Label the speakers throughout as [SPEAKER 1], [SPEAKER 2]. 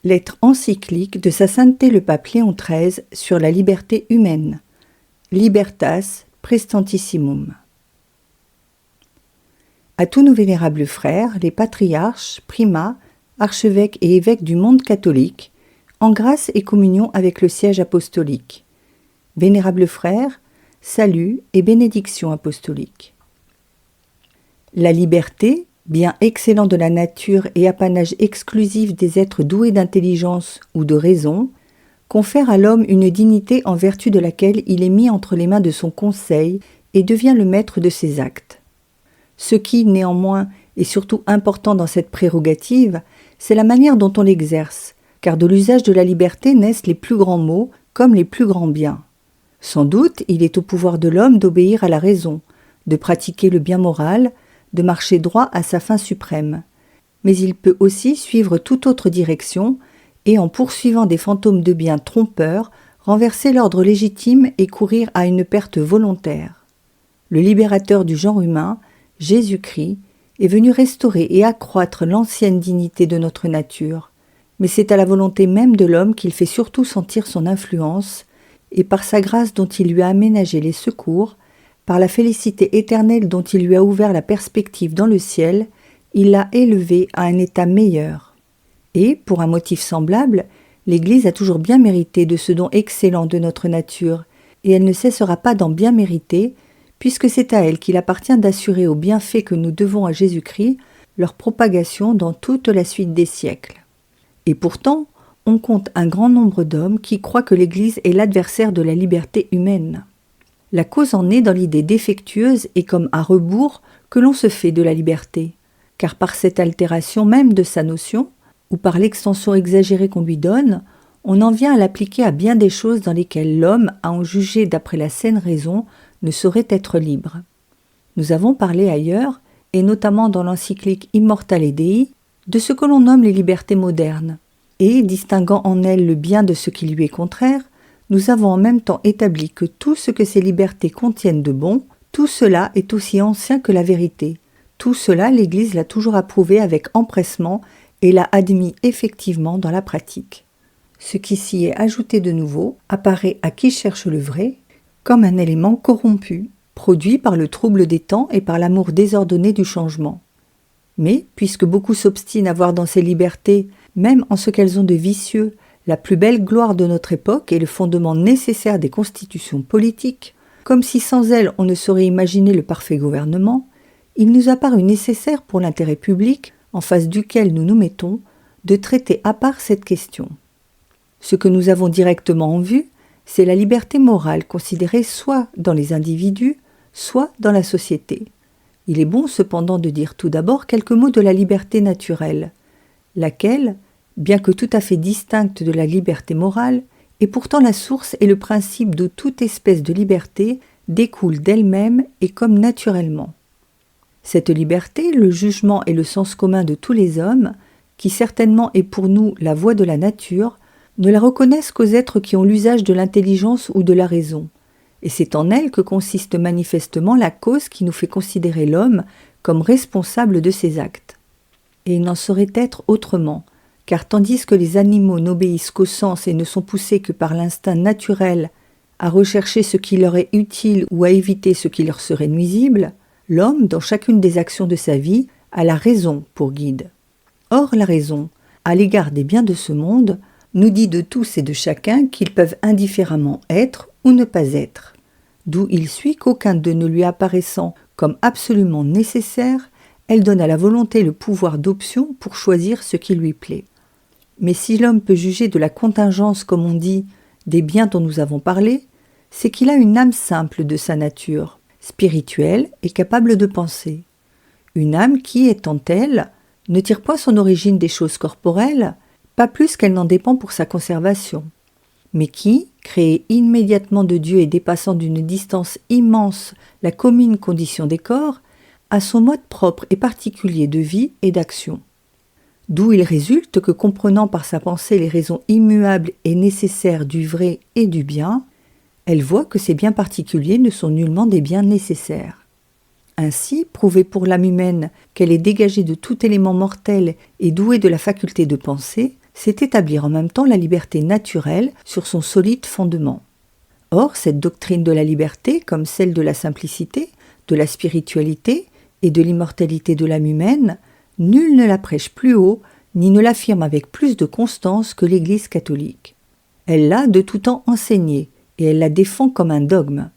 [SPEAKER 1] lettre encyclique de Sa Sainteté le Pape Léon XIII sur la liberté humaine. Libertas prestantissimum. À tous nos vénérables frères, les patriarches, primats, archevêques et évêques du monde catholique, en grâce et communion avec le siège apostolique. Vénérables frères, salut et bénédiction apostolique. La liberté, bien excellent de la nature et apanage exclusif des êtres doués d'intelligence ou de raison, confère à l'homme une dignité en vertu de laquelle il est mis entre les mains de son conseil et devient le maître de ses actes. Ce qui, néanmoins, est surtout important dans cette prérogative, c'est la manière dont on l'exerce, car de l'usage de la liberté naissent les plus grands maux comme les plus grands biens. Sans doute, il est au pouvoir de l'homme d'obéir à la raison, de pratiquer le bien moral, de marcher droit à sa fin suprême. Mais il peut aussi suivre toute autre direction et, en poursuivant des fantômes de bien trompeurs, renverser l'ordre légitime et courir à une perte volontaire. Le libérateur du genre humain, Jésus-Christ, est venu restaurer et accroître l'ancienne dignité de notre nature, mais c'est à la volonté même de l'homme qu'il fait surtout sentir son influence, et par sa grâce dont il lui a aménagé les secours, par la félicité éternelle dont il lui a ouvert la perspective dans le ciel, il l'a élevé à un état meilleur. Et, pour un motif semblable, l'Église a toujours bien mérité de ce don excellent de notre nature, et elle ne cessera pas d'en bien mériter, puisque c'est à elle qu'il appartient d'assurer aux bienfaits que nous devons à Jésus-Christ leur propagation dans toute la suite des siècles. Et pourtant, on compte un grand nombre d'hommes qui croient que l'Église est l'adversaire de la liberté humaine. La cause en est dans l'idée défectueuse et comme à rebours que l'on se fait de la liberté, car par cette altération même de sa notion, ou par l'extension exagérée qu'on lui donne, on en vient à l'appliquer à bien des choses dans lesquelles l'homme, à en juger d'après la saine raison, ne saurait être libre. Nous avons parlé ailleurs, et notamment dans l'encyclique Immortale Dei, de ce que l'on nomme les libertés modernes, et, distinguant en elles le bien de ce qui lui est contraire, nous avons en même temps établi que tout ce que ces libertés contiennent de bon, tout cela est aussi ancien que la vérité. Tout cela, l'Église l'a toujours approuvé avec empressement et l'a admis effectivement dans la pratique. Ce qui s'y est ajouté de nouveau apparaît à qui cherche le vrai comme un élément corrompu, produit par le trouble des temps et par l'amour désordonné du changement. Mais, puisque beaucoup s'obstinent à voir dans ces libertés, même en ce qu'elles ont de vicieux, la plus belle gloire de notre époque et le fondement nécessaire des constitutions politiques, comme si sans elles on ne saurait imaginer le parfait gouvernement, il nous a paru nécessaire pour l'intérêt public, en face duquel nous nous mettons, de traiter à part cette question. Ce que nous avons directement en vue, c'est la liberté morale considérée soit dans les individus, soit dans la société. Il est bon cependant de dire tout d'abord quelques mots de la liberté naturelle, laquelle, bien que tout à fait distincte de la liberté morale, est pourtant la source et le principe d'où toute espèce de liberté découle d'elle-même et comme naturellement. Cette liberté, le jugement et le sens commun de tous les hommes, qui certainement est pour nous la voie de la nature, ne la reconnaissent qu'aux êtres qui ont l'usage de l'intelligence ou de la raison, et c'est en elle que consiste manifestement la cause qui nous fait considérer l'homme comme responsable de ses actes. Et il n'en saurait être autrement, car tandis que les animaux n'obéissent qu'au sens et ne sont poussés que par l'instinct naturel à rechercher ce qui leur est utile ou à éviter ce qui leur serait nuisible, l'homme, dans chacune des actions de sa vie, a la raison pour guide. Or la raison, à l'égard des biens de ce monde, nous dit de tous et de chacun qu'ils peuvent indifféremment être ou ne pas être, d'où il suit qu'aucun d'eux ne lui apparaissant comme absolument nécessaire, elle donne à la volonté le pouvoir d'option pour choisir ce qui lui plaît. Mais si l'homme peut juger de la contingence, comme on dit, des biens dont nous avons parlé, c'est qu'il a une âme simple de sa nature, spirituelle et capable de penser. Une âme qui, étant telle, ne tire point son origine des choses corporelles, pas plus qu'elle n'en dépend pour sa conservation, mais qui, créée immédiatement de Dieu et dépassant d'une distance immense la commune condition des corps, a son mode propre et particulier de vie et d'action. D'où il résulte que, comprenant par sa pensée les raisons immuables et nécessaires du vrai et du bien, elle voit que ces biens particuliers ne sont nullement des biens nécessaires. Ainsi, prouver pour l'âme humaine qu'elle est dégagée de tout élément mortel et douée de la faculté de penser, c'est établir en même temps la liberté naturelle sur son solide fondement. Or, cette doctrine de la liberté, comme celle de la simplicité, de la spiritualité et de l'immortalité de l'âme humaine, nul ne la prêche plus haut, ni ne l'affirme avec plus de constance que l'Église catholique. Elle l'a de tout temps enseignée, et elle la défend comme un dogme.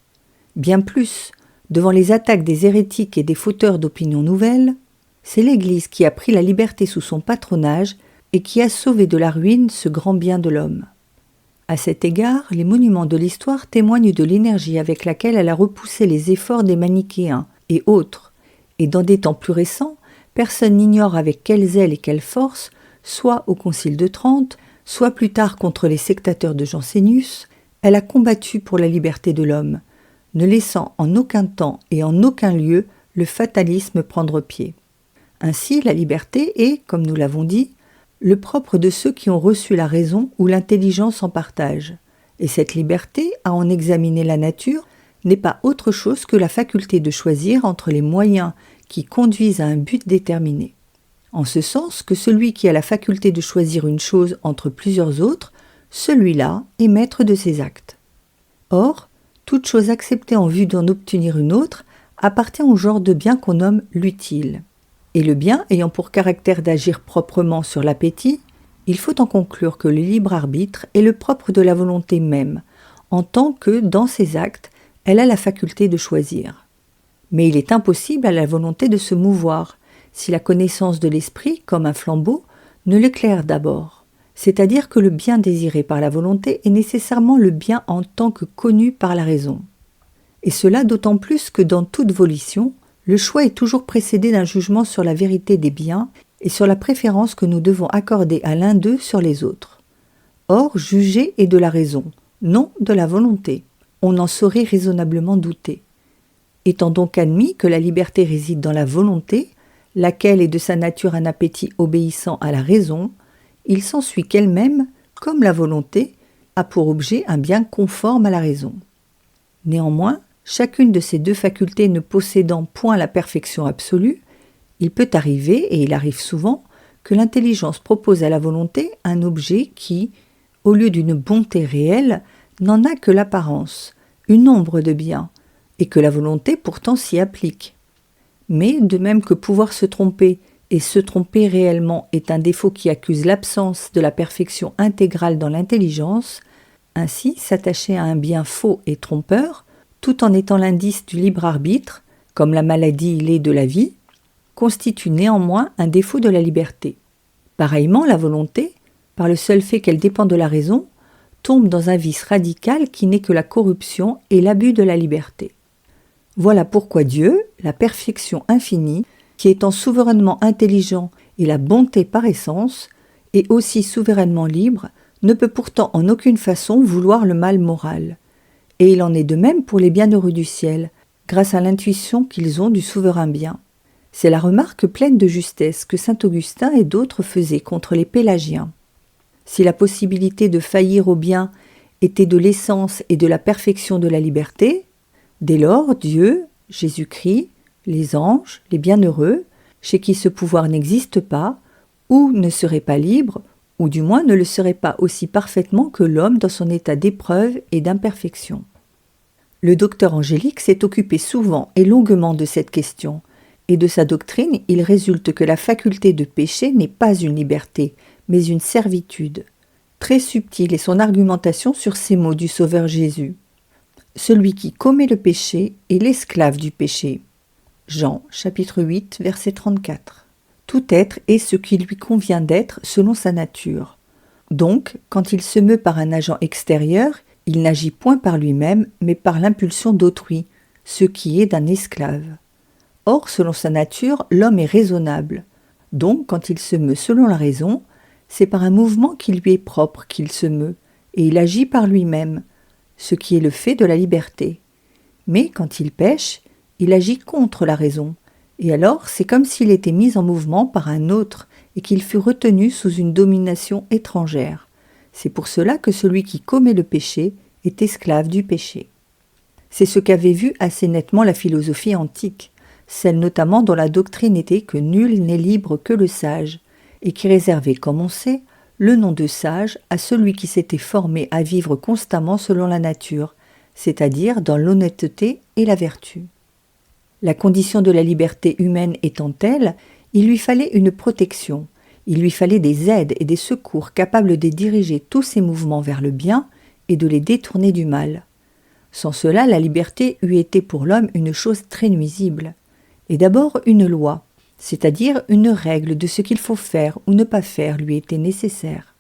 [SPEAKER 1] Bien plus, devant les attaques des hérétiques et des fauteurs d'opinions nouvelles, c'est l'Église qui a pris la liberté sous son patronage et qui a sauvé de la ruine ce grand bien de l'homme. À cet égard, les monuments de l'histoire témoignent de l'énergie avec laquelle elle a repoussé les efforts des manichéens et autres, et dans des temps plus récents, personne n'ignore avec quel zèle et quelle force, soit au Concile de Trente, soit plus tard contre les sectateurs de Jansénius, elle a combattu pour la liberté de l'homme, ne laissant en aucun temps et en aucun lieu le fatalisme prendre pied. Ainsi, la liberté est, comme nous l'avons dit, le propre de ceux qui ont reçu la raison ou l'intelligence en partage. Et cette liberté, à en examiner la nature, n'est pas autre chose que la faculté de choisir entre les moyens qui conduisent à un but déterminé. En ce sens que celui qui a la faculté de choisir une chose entre plusieurs autres, celui-là est maître de ses actes. Or, toute chose acceptée en vue d'en obtenir une autre appartient au genre de bien qu'on nomme l'utile. Et le bien ayant pour caractère d'agir proprement sur l'appétit, il faut en conclure que le libre arbitre est le propre de la volonté même, en tant que, dans ses actes, elle a la faculté de choisir. Mais il est impossible à la volonté de se mouvoir, si la connaissance de l'esprit, comme un flambeau, ne l'éclaire d'abord. C'est-à-dire que le bien désiré par la volonté est nécessairement le bien en tant que connu par la raison. Et cela d'autant plus que dans toute volition, le choix est toujours précédé d'un jugement sur la vérité des biens et sur la préférence que nous devons accorder à l'un d'eux sur les autres. Or, juger est de la raison, non de la volonté. On en saurait raisonnablement douter. Étant donc admis que la liberté réside dans la volonté, laquelle est de sa nature un appétit obéissant à la raison, il s'ensuit qu'elle-même, comme la volonté, a pour objet un bien conforme à la raison. Néanmoins, chacune de ces deux facultés ne possédant point la perfection absolue, il peut arriver, et il arrive souvent, que l'intelligence propose à la volonté un objet qui, au lieu d'une bonté réelle, n'en a que l'apparence, une ombre de bien, et que la volonté pourtant s'y applique. Mais, de même que pouvoir se tromper, et se tromper réellement est un défaut qui accuse l'absence de la perfection intégrale dans l'intelligence, ainsi s'attacher à un bien faux et trompeur, tout en étant l'indice du libre arbitre, comme la maladie l'est de la vie, constitue néanmoins un défaut de la liberté. Pareillement, la volonté, par le seul fait qu'elle dépend de la raison, tombe dans un vice radical qui n'est que la corruption et l'abus de la liberté. Voilà pourquoi Dieu, la perfection infinie, qui étant souverainement intelligent et la bonté par essence, et aussi souverainement libre, ne peut pourtant en aucune façon vouloir le mal moral. Et il en est de même pour les bienheureux du ciel, grâce à l'intuition qu'ils ont du souverain bien. C'est la remarque pleine de justesse que saint Augustin et d'autres faisaient contre les pélagiens. Si la possibilité de faillir au bien était de l'essence et de la perfection de la liberté, dès lors Dieu, Jésus-Christ, les anges, les bienheureux, chez qui ce pouvoir n'existe pas, ou ne serait pas libre, ou du moins ne le serait pas aussi parfaitement que l'homme dans son état d'épreuve et d'imperfection. Le docteur Angélique s'est occupé souvent et longuement de cette question, et de sa doctrine il résulte que la faculté de pécher n'est pas une liberté, mais une servitude. Très subtile est son argumentation sur ces mots du Sauveur Jésus. Celui qui commet le péché est l'esclave du péché. Jean, chapitre 8, verset 34. Tout être est ce qui lui convient d'être selon sa nature. Donc, quand il se meut par un agent extérieur, il n'agit point par lui-même, mais par l'impulsion d'autrui, ce qui est d'un esclave. Or, selon sa nature, l'homme est raisonnable. Donc, quand il se meut selon la raison, c'est par un mouvement qui lui est propre qu'il se meut, et il agit par lui-même, ce qui est le fait de la liberté. Mais quand il pêche, il agit contre la raison, et alors c'est comme s'il était mis en mouvement par un autre et qu'il fût retenu sous une domination étrangère. C'est pour cela que celui qui commet le péché est esclave du péché. C'est ce qu'avait vu assez nettement la philosophie antique, celle notamment dont la doctrine était que nul n'est libre que le sage, et qui réservait, comme on sait, le nom de sage à celui qui s'était formé à vivre constamment selon la nature, c'est-à-dire dans l'honnêteté et la vertu. La condition de la liberté humaine étant telle, il lui fallait une protection, il lui fallait des aides et des secours capables de diriger tous ses mouvements vers le bien et de les détourner du mal. Sans cela, la liberté eût été pour l'homme une chose très nuisible. Et d'abord une loi, c'est-à-dire une règle de ce qu'il faut faire ou ne pas faire lui était nécessaire.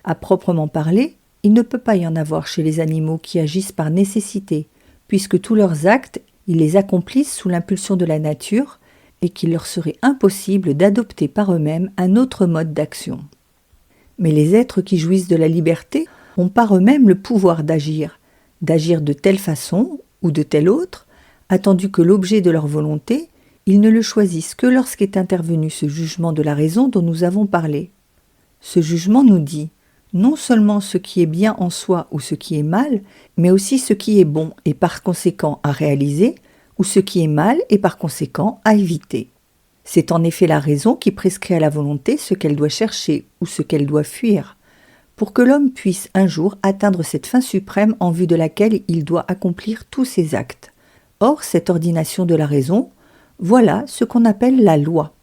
[SPEAKER 1] À proprement parler, il ne peut pas y en avoir chez les animaux qui agissent par nécessité, puisque tous leurs actes, ils les accomplissent sous l'impulsion de la nature et qu'il leur serait impossible d'adopter par eux-mêmes un autre mode d'action. Mais les êtres qui jouissent de la liberté ont par eux-mêmes le pouvoir d'agir de telle façon ou de telle autre, attendu que l'objet de leur volonté, ils ne le choisissent que lorsqu'est intervenu ce jugement de la raison dont nous avons parlé. Ce jugement nous dit non seulement ce qui est bien en soi ou ce qui est mal, mais aussi ce qui est bon et par conséquent à réaliser, ou ce qui est mal et par conséquent à éviter. C'est en effet la raison qui prescrit à la volonté ce qu'elle doit chercher ou ce qu'elle doit fuir, pour que l'homme puisse un jour atteindre cette fin suprême en vue de laquelle il doit accomplir tous ses actes. Or, cette ordination de la raison, voilà ce qu'on appelle la loi.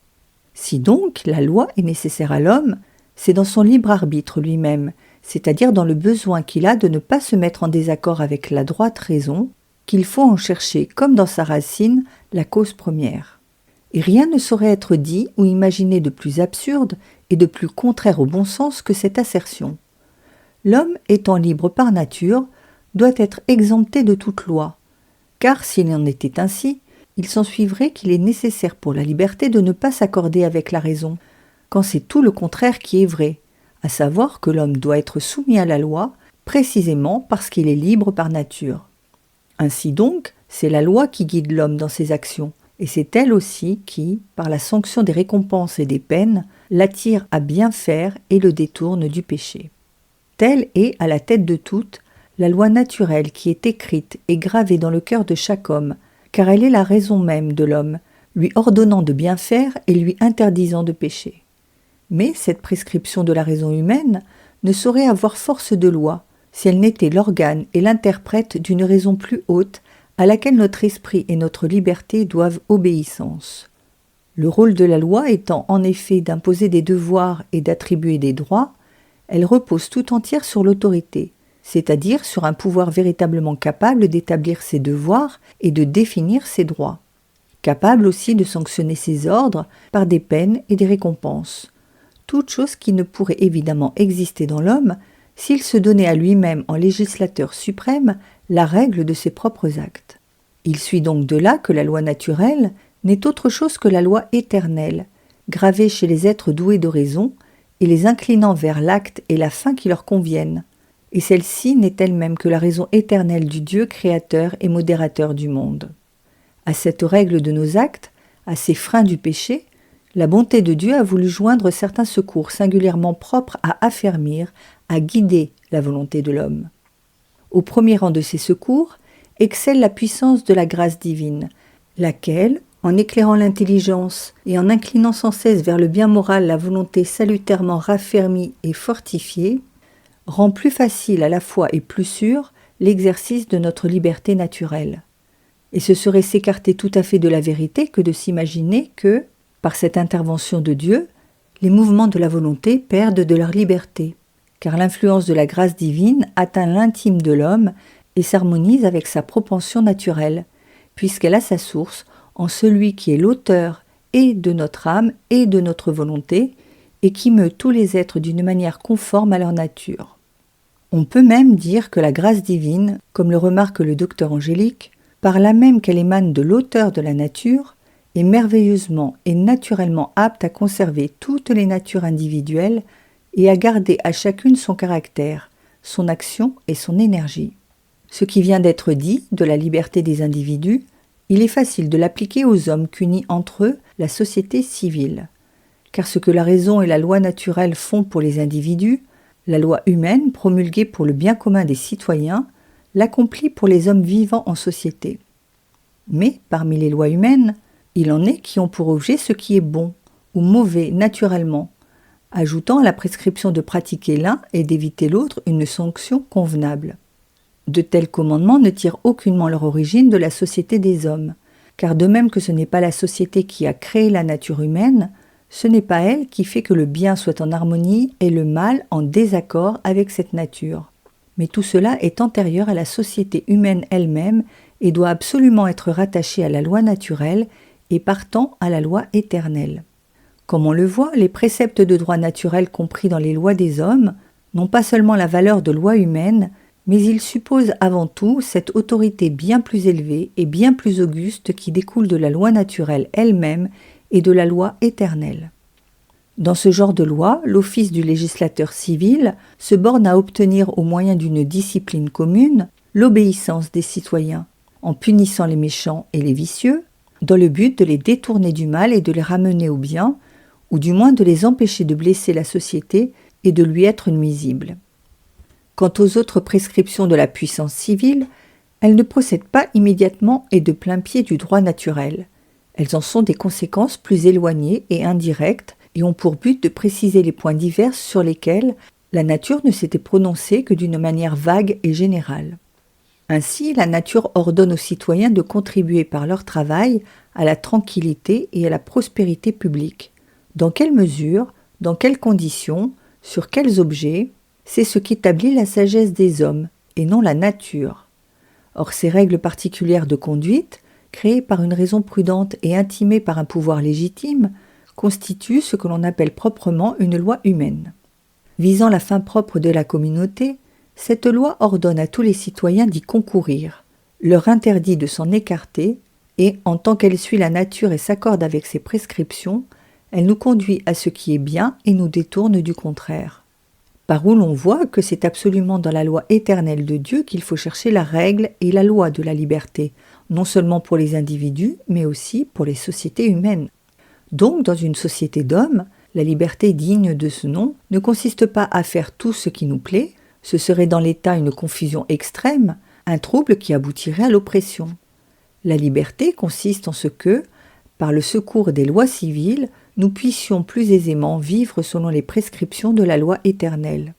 [SPEAKER 1] Si donc la loi est nécessaire à l'homme, c'est dans son libre arbitre lui-même, c'est-à-dire dans le besoin qu'il a de ne pas se mettre en désaccord avec la droite raison, qu'il faut en chercher, comme dans sa racine, la cause première. Et rien ne saurait être dit ou imaginé de plus absurde et de plus contraire au bon sens que cette assertion. L'homme, étant libre par nature, doit être exempté de toute loi, car s'il en était ainsi, il s'ensuivrait qu'il est nécessaire pour la liberté de ne pas s'accorder avec la raison, quand c'est tout le contraire qui est vrai, à savoir que l'homme doit être soumis à la loi, précisément parce qu'il est libre par nature. Ainsi donc, c'est la loi qui guide l'homme dans ses actions, et c'est elle aussi qui, par la sanction des récompenses et des peines, l'attire à bien faire et le détourne du péché. Telle est, à la tête de toutes, la loi naturelle qui est écrite et gravée dans le cœur de chaque homme, car elle est la raison même de l'homme, lui ordonnant de bien faire et lui interdisant de pécher. Mais cette prescription de la raison humaine ne saurait avoir force de loi si elle n'était l'organe et l'interprète d'une raison plus haute à laquelle notre esprit et notre liberté doivent obéissance. Le rôle de la loi étant en effet d'imposer des devoirs et d'attribuer des droits, elle repose tout entière sur l'autorité, c'est-à-dire sur un pouvoir véritablement capable d'établir ses devoirs et de définir ses droits, capable aussi de sanctionner ses ordres par des peines et des récompenses, toute chose qui ne pourrait évidemment exister dans l'homme s'il se donnait à lui-même en législateur suprême la règle de ses propres actes. Il suit donc de là que la loi naturelle n'est autre chose que la loi éternelle, gravée chez les êtres doués de raison et les inclinant vers l'acte et la fin qui leur conviennent, et celle-ci n'est elle-même que la raison éternelle du Dieu créateur et modérateur du monde. À cette règle de nos actes, à ces freins du péché, la bonté de Dieu a voulu joindre certains secours singulièrement propres à affermir, à guider la volonté de l'homme. Au premier rang de ces secours excelle la puissance de la grâce divine, laquelle, en éclairant l'intelligence et en inclinant sans cesse vers le bien moral la volonté salutairement raffermie et fortifiée, rend plus facile à la fois et plus sûr l'exercice de notre liberté naturelle. Et ce serait s'écarter tout à fait de la vérité que de s'imaginer que, par cette intervention de Dieu, les mouvements de la volonté perdent de leur liberté, car l'influence de la grâce divine atteint l'intime de l'homme et s'harmonise avec sa propension naturelle, puisqu'elle a sa source en celui qui est l'auteur et de notre âme et de notre volonté, et qui meut tous les êtres d'une manière conforme à leur nature. On peut même dire que la grâce divine, comme le remarque le docteur Angélique, par là même qu'elle émane de l'auteur de la nature, est merveilleusement et naturellement apte à conserver toutes les natures individuelles et à garder à chacune son caractère, son action et son énergie. Ce qui vient d'être dit de la liberté des individus, il est facile de l'appliquer aux hommes qu'unit entre eux la société civile. Car ce que la raison et la loi naturelle font pour les individus, la loi humaine promulguée pour le bien commun des citoyens, l'accomplit pour les hommes vivant en société. Mais parmi les lois humaines, il en est qui ont pour objet ce qui est bon ou mauvais naturellement, ajoutant à la prescription de pratiquer l'un et d'éviter l'autre une sanction convenable. De tels commandements ne tirent aucunement leur origine de la société des hommes, car de même que ce n'est pas la société qui a créé la nature humaine, ce n'est pas elle qui fait que le bien soit en harmonie et le mal en désaccord avec cette nature. Mais tout cela est antérieur à la société humaine elle-même et doit absolument être rattaché à la loi naturelle et partant à la loi éternelle. Comme on le voit, les préceptes de droit naturel compris dans les lois des hommes n'ont pas seulement la valeur de loi humaine, mais ils supposent avant tout cette autorité bien plus élevée et bien plus auguste qui découle de la loi naturelle elle-même et de la loi éternelle. Dans ce genre de loi, l'office du législateur civil se borne à obtenir au moyen d'une discipline commune l'obéissance des citoyens, en punissant les méchants et les vicieux, dans le but de les détourner du mal et de les ramener au bien, ou du moins de les empêcher de blesser la société et de lui être nuisibles. Quant aux autres prescriptions de la puissance civile, elles ne procèdent pas immédiatement et de plein pied du droit naturel. Elles en sont des conséquences plus éloignées et indirectes et ont pour but de préciser les points divers sur lesquels la nature ne s'était prononcée que d'une manière vague et générale. Ainsi, la nature ordonne aux citoyens de contribuer par leur travail à la tranquillité et à la prospérité publique. Dans quelle mesure, dans quelles conditions, sur quels objets, c'est ce qu'établit la sagesse des hommes, et non la nature. Or, ces règles particulières de conduite, créées par une raison prudente et intimées par un pouvoir légitime, constituent ce que l'on appelle proprement une loi humaine. Visant la fin propre de la communauté, cette loi ordonne à tous les citoyens d'y concourir, leur interdit de s'en écarter, et, en tant qu'elle suit la nature et s'accorde avec ses prescriptions, elle nous conduit à ce qui est bien et nous détourne du contraire. Par où l'on voit que c'est absolument dans la loi éternelle de Dieu qu'il faut chercher la règle et la loi de la liberté, non seulement pour les individus, mais aussi pour les sociétés humaines. Donc, dans une société d'hommes, la liberté digne de ce nom ne consiste pas à faire tout ce qui nous plaît, ce serait dans l'État une confusion extrême, un trouble qui aboutirait à l'oppression. La liberté consiste en ce que, par le secours des lois civiles, nous puissions plus aisément vivre selon les prescriptions de la loi éternelle.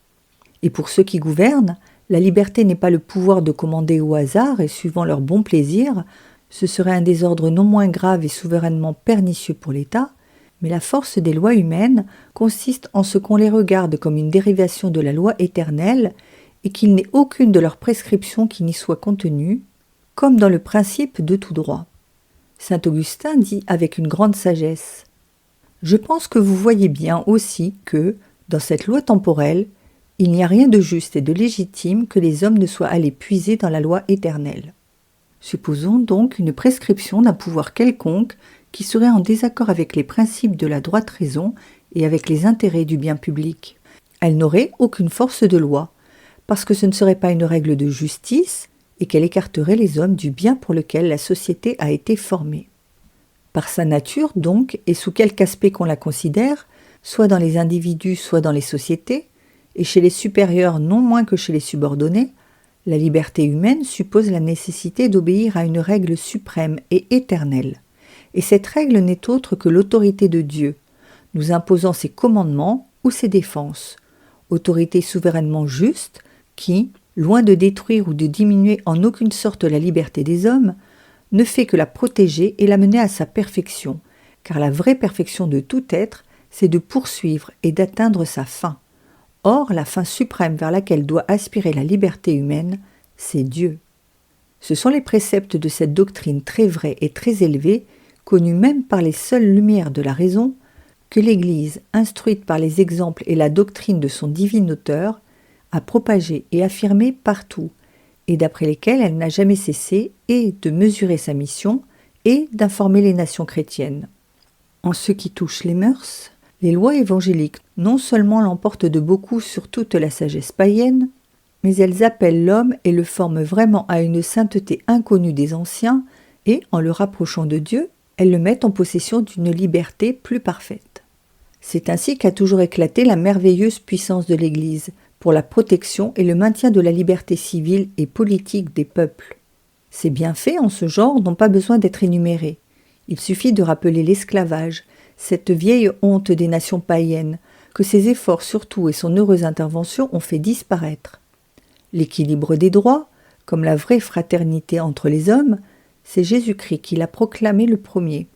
[SPEAKER 1] Et pour ceux qui gouvernent, la liberté n'est pas le pouvoir de commander au hasard et suivant leur bon plaisir, ce serait un désordre non moins grave et souverainement pernicieux pour l'État, mais la force des lois humaines consiste en ce qu'on les regarde comme une dérivation de la loi éternelle et qu'il n'ait aucune de leurs prescriptions qui n'y soit contenue, comme dans le principe de tout droit. Saint Augustin dit avec une grande sagesse : « Je pense que vous voyez bien aussi que, dans cette loi temporelle, il n'y a rien de juste et de légitime que les hommes ne soient allés puiser dans la loi éternelle. » Supposons donc une prescription d'un pouvoir quelconque qui serait en désaccord avec les principes de la droite raison et avec les intérêts du bien public. Elle n'aurait aucune force de loi, parce que ce ne serait pas une règle de justice et qu'elle écarterait les hommes du bien pour lequel la société a été formée. Par sa nature, donc, et sous quelque aspect qu'on la considère, soit dans les individus, soit dans les sociétés, et chez les supérieurs non moins que chez les subordonnés, la liberté humaine suppose la nécessité d'obéir à une règle suprême et éternelle. Et cette règle n'est autre que l'autorité de Dieu, nous imposant ses commandements ou ses défenses, autorité souverainement juste qui, loin de détruire ou de diminuer en aucune sorte la liberté des hommes, ne fait que la protéger et la mener à sa perfection, car la vraie perfection de tout être, c'est de poursuivre et d'atteindre sa fin. Or, la fin suprême vers laquelle doit aspirer la liberté humaine, c'est Dieu. Ce sont les préceptes de cette doctrine très vraie et très élevée, connue même par les seules lumières de la raison, que l'Église, instruite par les exemples et la doctrine de son divin auteur, a propagé et affirmé partout, et d'après lesquels elle n'a jamais cessé et de mesurer sa mission et d'informer les nations chrétiennes. En ce qui touche les mœurs, les lois évangéliques non seulement l'emportent de beaucoup sur toute la sagesse païenne, mais elles appellent l'homme et le forment vraiment à une sainteté inconnue des anciens et, en le rapprochant de Dieu, elles le mettent en possession d'une liberté plus parfaite. C'est ainsi qu'a toujours éclaté la merveilleuse puissance de l'Église pour la protection et le maintien de la liberté civile et politique des peuples. Ces bienfaits en ce genre n'ont pas besoin d'être énumérés. Il suffit de rappeler l'esclavage, cette vieille honte des nations païennes, que ses efforts surtout et son heureuse intervention ont fait disparaître. L'équilibre des droits, comme la vraie fraternité entre les hommes, c'est Jésus-Christ qui l'a proclamé le premier.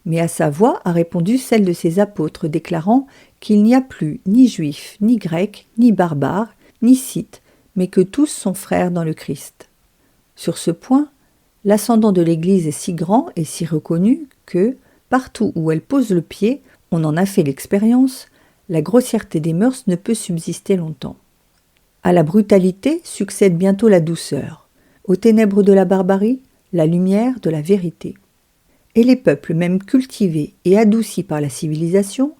[SPEAKER 1] Mais à sa voix a répondu celle de ses apôtres, déclarant qu'il n'y a plus ni juif, ni grec, ni barbare, ni scythe, mais que tous sont frères dans le Christ. Sur ce point, l'ascendant de l'Église est si grand et si reconnu que, partout où elle pose le pied, on en a fait l'expérience, la grossièreté des mœurs ne peut subsister longtemps. À la brutalité succède bientôt la douceur, aux ténèbres de la barbarie, la lumière de la vérité. Et les peuples même cultivés et adoucis par la civilisation,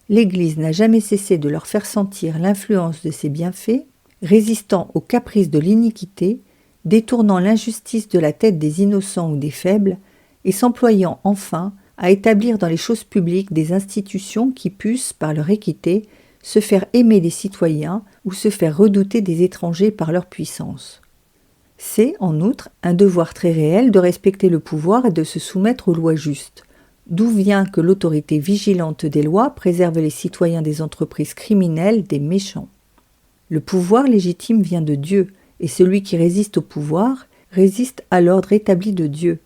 [SPEAKER 1] l'Église n'a jamais cessé de leur faire sentir l'influence de ses bienfaits, résistant aux caprices de l'iniquité, détournant l'injustice de la tête des innocents ou des faibles, et s'employant enfin à établir dans les choses publiques des institutions qui puissent, par leur équité, se faire aimer des citoyens ou se faire redouter des étrangers par leur puissance. C'est, en outre, un devoir très réel de respecter le pouvoir et de se soumettre aux lois justes, d'où vient que l'autorité vigilante des lois préserve les citoyens des entreprises criminelles des méchants. Le pouvoir légitime vient de Dieu, et celui qui résiste au pouvoir résiste à l'ordre établi de Dieu.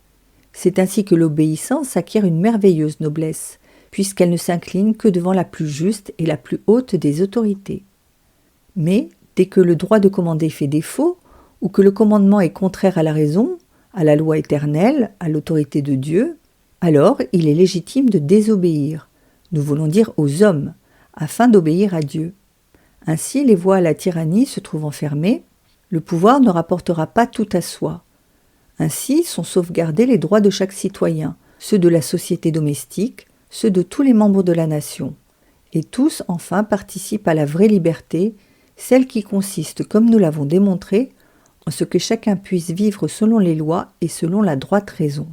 [SPEAKER 1] C'est ainsi que l'obéissance acquiert une merveilleuse noblesse, puisqu'elle ne s'incline que devant la plus juste et la plus haute des autorités. Mais, dès que le droit de commander fait défaut, ou que le commandement est contraire à la raison, à la loi éternelle, à l'autorité de Dieu, alors il est légitime de désobéir, nous voulons dire aux hommes, afin d'obéir à Dieu. Ainsi, les voies à la tyrannie se trouvant fermées, le pouvoir ne rapportera pas tout à soi. Ainsi sont sauvegardés les droits de chaque citoyen, ceux de la société domestique, ceux de tous les membres de la nation. Et tous, enfin, participent à la vraie liberté, celle qui consiste, comme nous l'avons démontré, en ce que chacun puisse vivre selon les lois et selon la droite raison.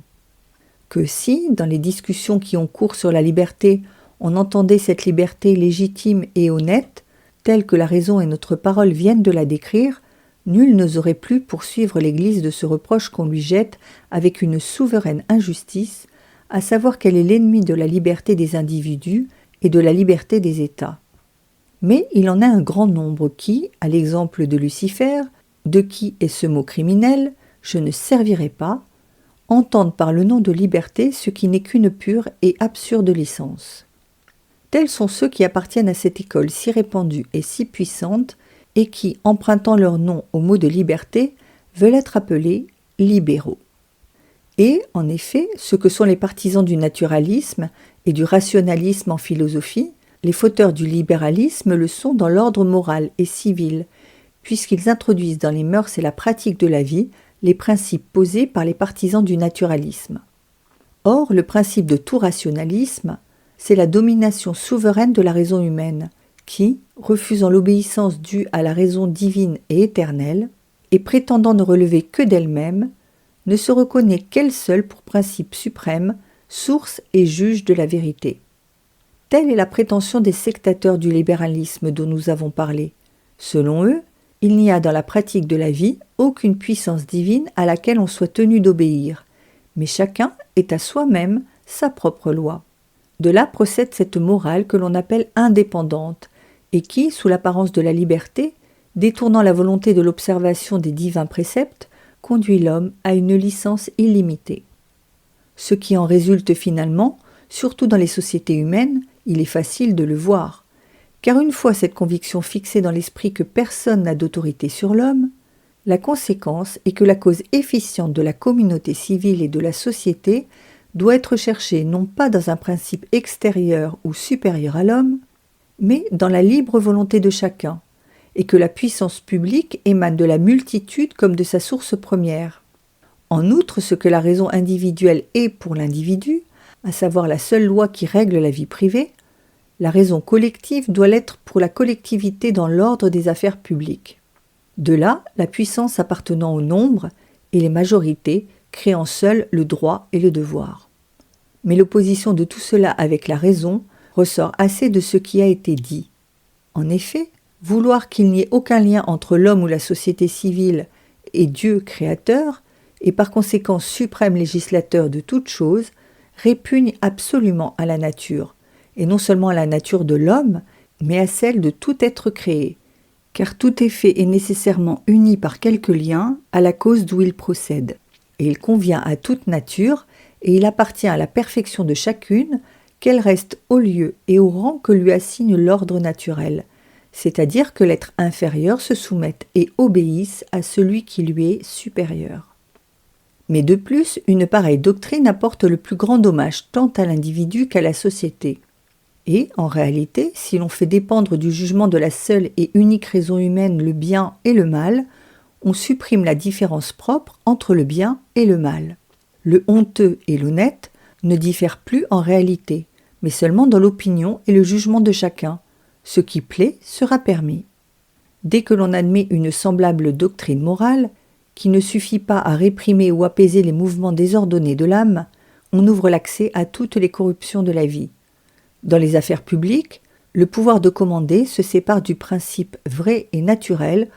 [SPEAKER 1] Que si, dans les discussions qui ont cours sur la liberté, on entendait cette liberté légitime et honnête, telle que la raison et notre parole viennent de la décrire, nul n'oserait plus poursuivre l'Église de ce reproche qu'on lui jette avec une souveraine injustice, à savoir qu'elle est l'ennemi de la liberté des individus et de la liberté des États. Mais il en a un grand nombre qui, à l'exemple de Lucifer, de qui est ce mot criminel, je ne servirai pas, entendent par le nom de liberté ce qui n'est qu'une pure et absurde licence. Tels sont ceux qui appartiennent à cette école si répandue et si puissante, et qui, empruntant leur nom au mot de liberté, veulent être appelés libéraux. Et, en effet, ce que sont les partisans du naturalisme et du rationalisme en philosophie, les fauteurs du libéralisme le sont dans l'ordre moral et civil, puisqu'ils introduisent dans les mœurs et la pratique de la vie les principes posés par les partisans du naturalisme. Or, le principe de tout rationalisme, c'est la domination souveraine de la raison humaine, qui, refusant l'obéissance due à la raison divine et éternelle, et prétendant ne relever que d'elle-même, ne se reconnaît qu'elle seule pour principe suprême, source et juge de la vérité. Telle est la prétention des sectateurs du libéralisme dont nous avons parlé. Selon eux, il n'y a dans la pratique de la vie aucune puissance divine à laquelle on soit tenu d'obéir, mais chacun est à soi-même sa propre loi. De là procède cette morale que l'on appelle indépendante, et qui, sous l'apparence de la liberté, détournant la volonté de l'observation des divins préceptes, conduit l'homme à une licence illimitée. Ce qui en résulte finalement, surtout dans les sociétés humaines, il est facile de le voir, car une fois cette conviction fixée dans l'esprit que personne n'a d'autorité sur l'homme, la conséquence est que la cause efficiente de la communauté civile et de la société doit être cherchée non pas dans un principe extérieur ou supérieur à l'homme, mais dans la libre volonté de chacun, et que la puissance publique émane de la multitude comme de sa source première. En outre, ce que la raison individuelle est pour l'individu, à savoir la seule loi qui règle la vie privée, la raison collective doit l'être pour la collectivité dans l'ordre des affaires publiques. De là, la puissance appartenant au nombre et les majorités créant seules le droit et le devoir. Mais l'opposition de tout cela avec la raison ressort assez de ce qui a été dit. En effet, vouloir qu'il n'y ait aucun lien entre l'homme ou la société civile et Dieu créateur, et par conséquent suprême législateur de toutes choses, répugne absolument à la nature, et non seulement à la nature de l'homme, mais à celle de tout être créé, car tout effet est nécessairement uni par quelque lien à la cause d'où il procède, et il convient à toute nature, et il appartient à la perfection de chacune qu'elle reste au lieu et au rang que lui assigne l'ordre naturel, c'est-à-dire que l'être inférieur se soumette et obéisse à celui qui lui est supérieur. Mais de plus, une pareille doctrine apporte le plus grand dommage tant à l'individu qu'à la société. Et, en réalité, si l'on fait dépendre du jugement de la seule et unique raison humaine le bien et le mal, on supprime la différence propre entre le bien et le mal. Le honteux et l'honnête ne diffèrent plus en réalité, mais seulement dans l'opinion et le jugement de chacun. Ce qui plaît sera permis. Dès que l'on admet une semblable doctrine morale, qui ne suffit pas à réprimer ou apaiser les mouvements désordonnés de l'âme, on ouvre l'accès à toutes les corruptions de la vie. Dans les affaires publiques, le pouvoir de commander se sépare du principe vrai et naturel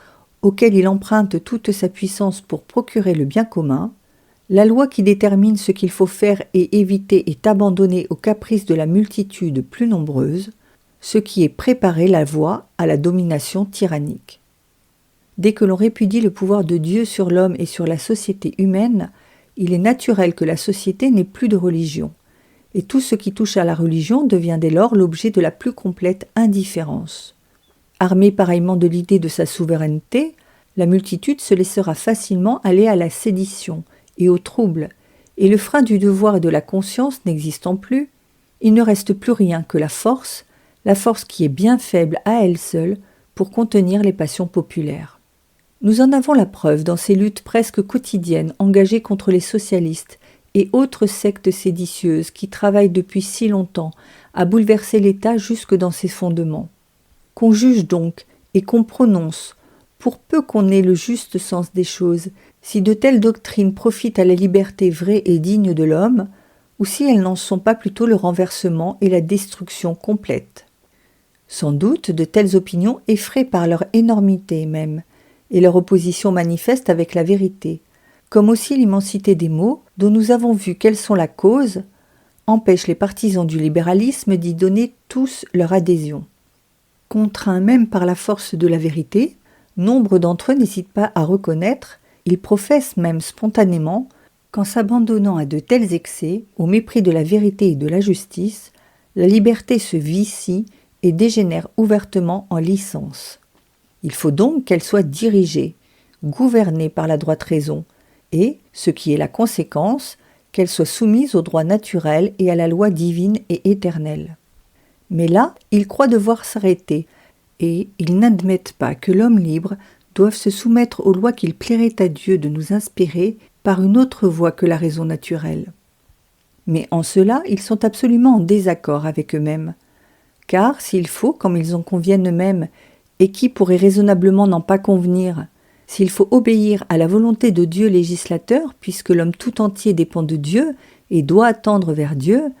[SPEAKER 1] auquel il emprunte toute sa puissance pour procurer le bien commun. La loi qui détermine ce qu'il faut faire et éviter est abandonnée aux caprices de la multitude plus nombreuse, ce qui est préparer la voie à la domination tyrannique. Dès que l'on répudie le pouvoir de Dieu sur l'homme et sur la société humaine, il est naturel que la société n'ait plus de religion, et tout ce qui touche à la religion devient dès lors l'objet de la plus complète indifférence. Armée pareillement de l'idée de sa souveraineté, la multitude se laissera facilement aller à la sédition et au trouble, et le frein du devoir et de la conscience n'existant plus, il ne reste plus rien que la force qui est bien faible à elle seule pour contenir les passions populaires. Nous en avons la preuve dans ces luttes presque quotidiennes engagées contre les socialistes et autres sectes séditieuses qui travaillent depuis si longtemps à bouleverser l'État jusque dans ses fondements. Qu'on juge donc et qu'on prononce, pour peu qu'on ait le juste sens des choses, si de telles doctrines profitent à la liberté vraie et digne de l'homme, ou si elles n'en sont pas plutôt le renversement et la destruction complète. Sans doute, de telles opinions effraient par leur énormité même, et leur opposition manifeste avec la vérité, comme aussi l'immensité des maux, dont nous avons vu quelles sont la cause, empêche les partisans du libéralisme d'y donner tous leur adhésion. Contraints même par la force de la vérité, nombre d'entre eux n'hésitent pas à reconnaître, ils professent même spontanément, qu'en s'abandonnant à de tels excès, au mépris de la vérité et de la justice, la liberté se vicie et dégénère ouvertement en licence. Il faut donc qu'elle soit dirigée, gouvernée par la droite raison, et, ce qui est la conséquence, qu'elle soit soumise au droit naturel et à la loi divine et éternelle. Mais là, ils croient devoir s'arrêter, et ils n'admettent pas que l'homme libre doive se soumettre aux lois qu'il plairait à Dieu de nous inspirer par une autre voie que la raison naturelle. Mais en cela, ils sont absolument en désaccord avec eux-mêmes, car s'il faut, comme ils en conviennent eux-mêmes, et qui pourrait raisonnablement n'en pas convenir, s'il faut obéir à la volonté de Dieu législateur, puisque l'homme tout entier dépend de Dieu et doit tendre vers Dieu,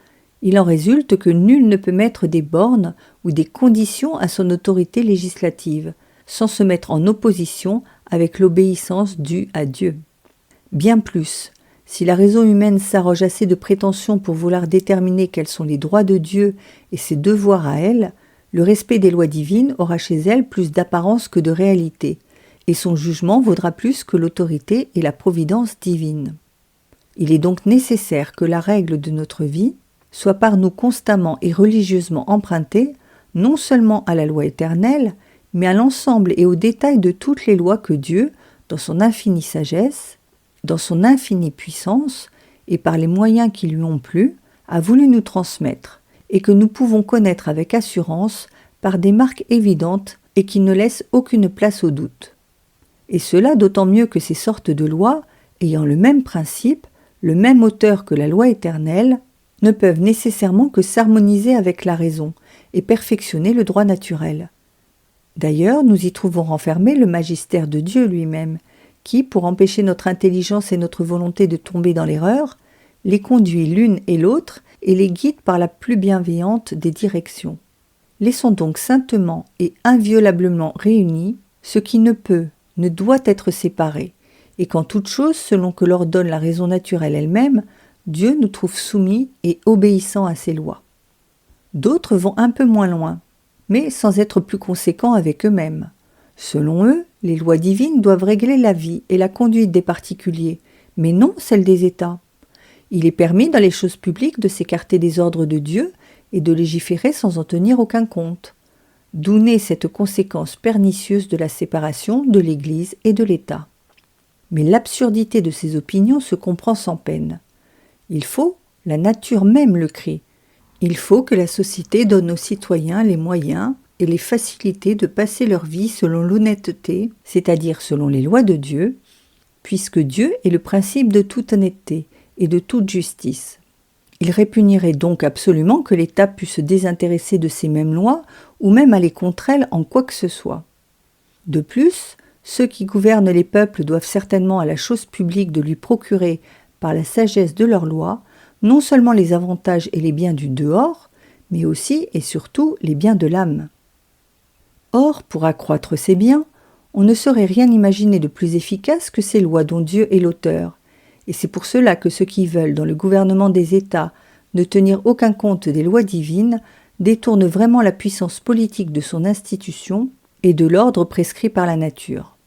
[SPEAKER 1] il en résulte que nul ne peut mettre des bornes ou des conditions à son autorité législative, sans se mettre en opposition avec l'obéissance due à Dieu. Bien plus, si la raison humaine s'arroge assez de prétentions pour vouloir déterminer quels sont les droits de Dieu et ses devoirs à elle, le respect des lois divines aura chez elle plus d'apparence que de réalité, et son jugement vaudra plus que l'autorité et la providence divine. Il est donc nécessaire que la règle de notre vie soit par nous constamment et religieusement empruntée, non seulement à la loi éternelle, mais à l'ensemble et au détail de toutes les lois que Dieu, dans son infinie sagesse, dans son infinie puissance, et par les moyens qui lui ont plu, a voulu nous transmettre, et que nous pouvons connaître avec assurance par des marques évidentes et qui ne laissent aucune place au doute. Et cela d'autant mieux que ces sortes de lois, ayant le même principe, le même auteur que la loi éternelle, ne peuvent nécessairement que s'harmoniser avec la raison et perfectionner le droit naturel. D'ailleurs, nous y trouvons renfermé le magistère de Dieu lui-même, qui, pour empêcher notre intelligence et notre volonté de tomber dans l'erreur, les conduit l'une et l'autre et les guide par la plus bienveillante des directions. Laissons donc saintement et inviolablement réunis ce qui ne peut, ne doit être séparé, et qu'en toute chose, selon que l'ordonne la raison naturelle elle-même, Dieu nous trouve soumis et obéissants à ses lois. D'autres vont un peu moins loin. mais sans être plus conséquents avec eux-mêmes. Selon eux, les lois divines doivent régler la vie et la conduite des particuliers, mais non celle des États. Il est permis dans les choses publiques de s'écarter des ordres de Dieu et de légiférer sans en tenir aucun compte. D'où naît cette conséquence pernicieuse de la séparation de l'Église et de l'État. Mais l'absurdité de ces opinions se comprend sans peine. Il faut, la nature même le crie, il faut que la société donne aux citoyens les moyens et les facilités de passer leur vie selon l'honnêteté, c'est-à-dire selon les lois de Dieu, puisque Dieu est le principe de toute honnêteté et de toute justice. Il répugnerait donc absolument que l'État puisse se désintéresser de ces mêmes lois ou même aller contre elles en quoi que ce soit. De plus, ceux qui gouvernent les peuples doivent certainement à la chose publique de lui procurer, par la sagesse de leurs lois, non seulement les avantages et les biens du dehors, mais aussi et surtout les biens de l'âme. Or, pour accroître ces biens, on ne saurait rien imaginer de plus efficace que ces lois dont Dieu est l'auteur, et c'est pour cela que ceux qui veulent, dans le gouvernement des États, ne tenir aucun compte des lois divines, détournent vraiment la puissance politique de son institution et de l'ordre prescrit par la nature.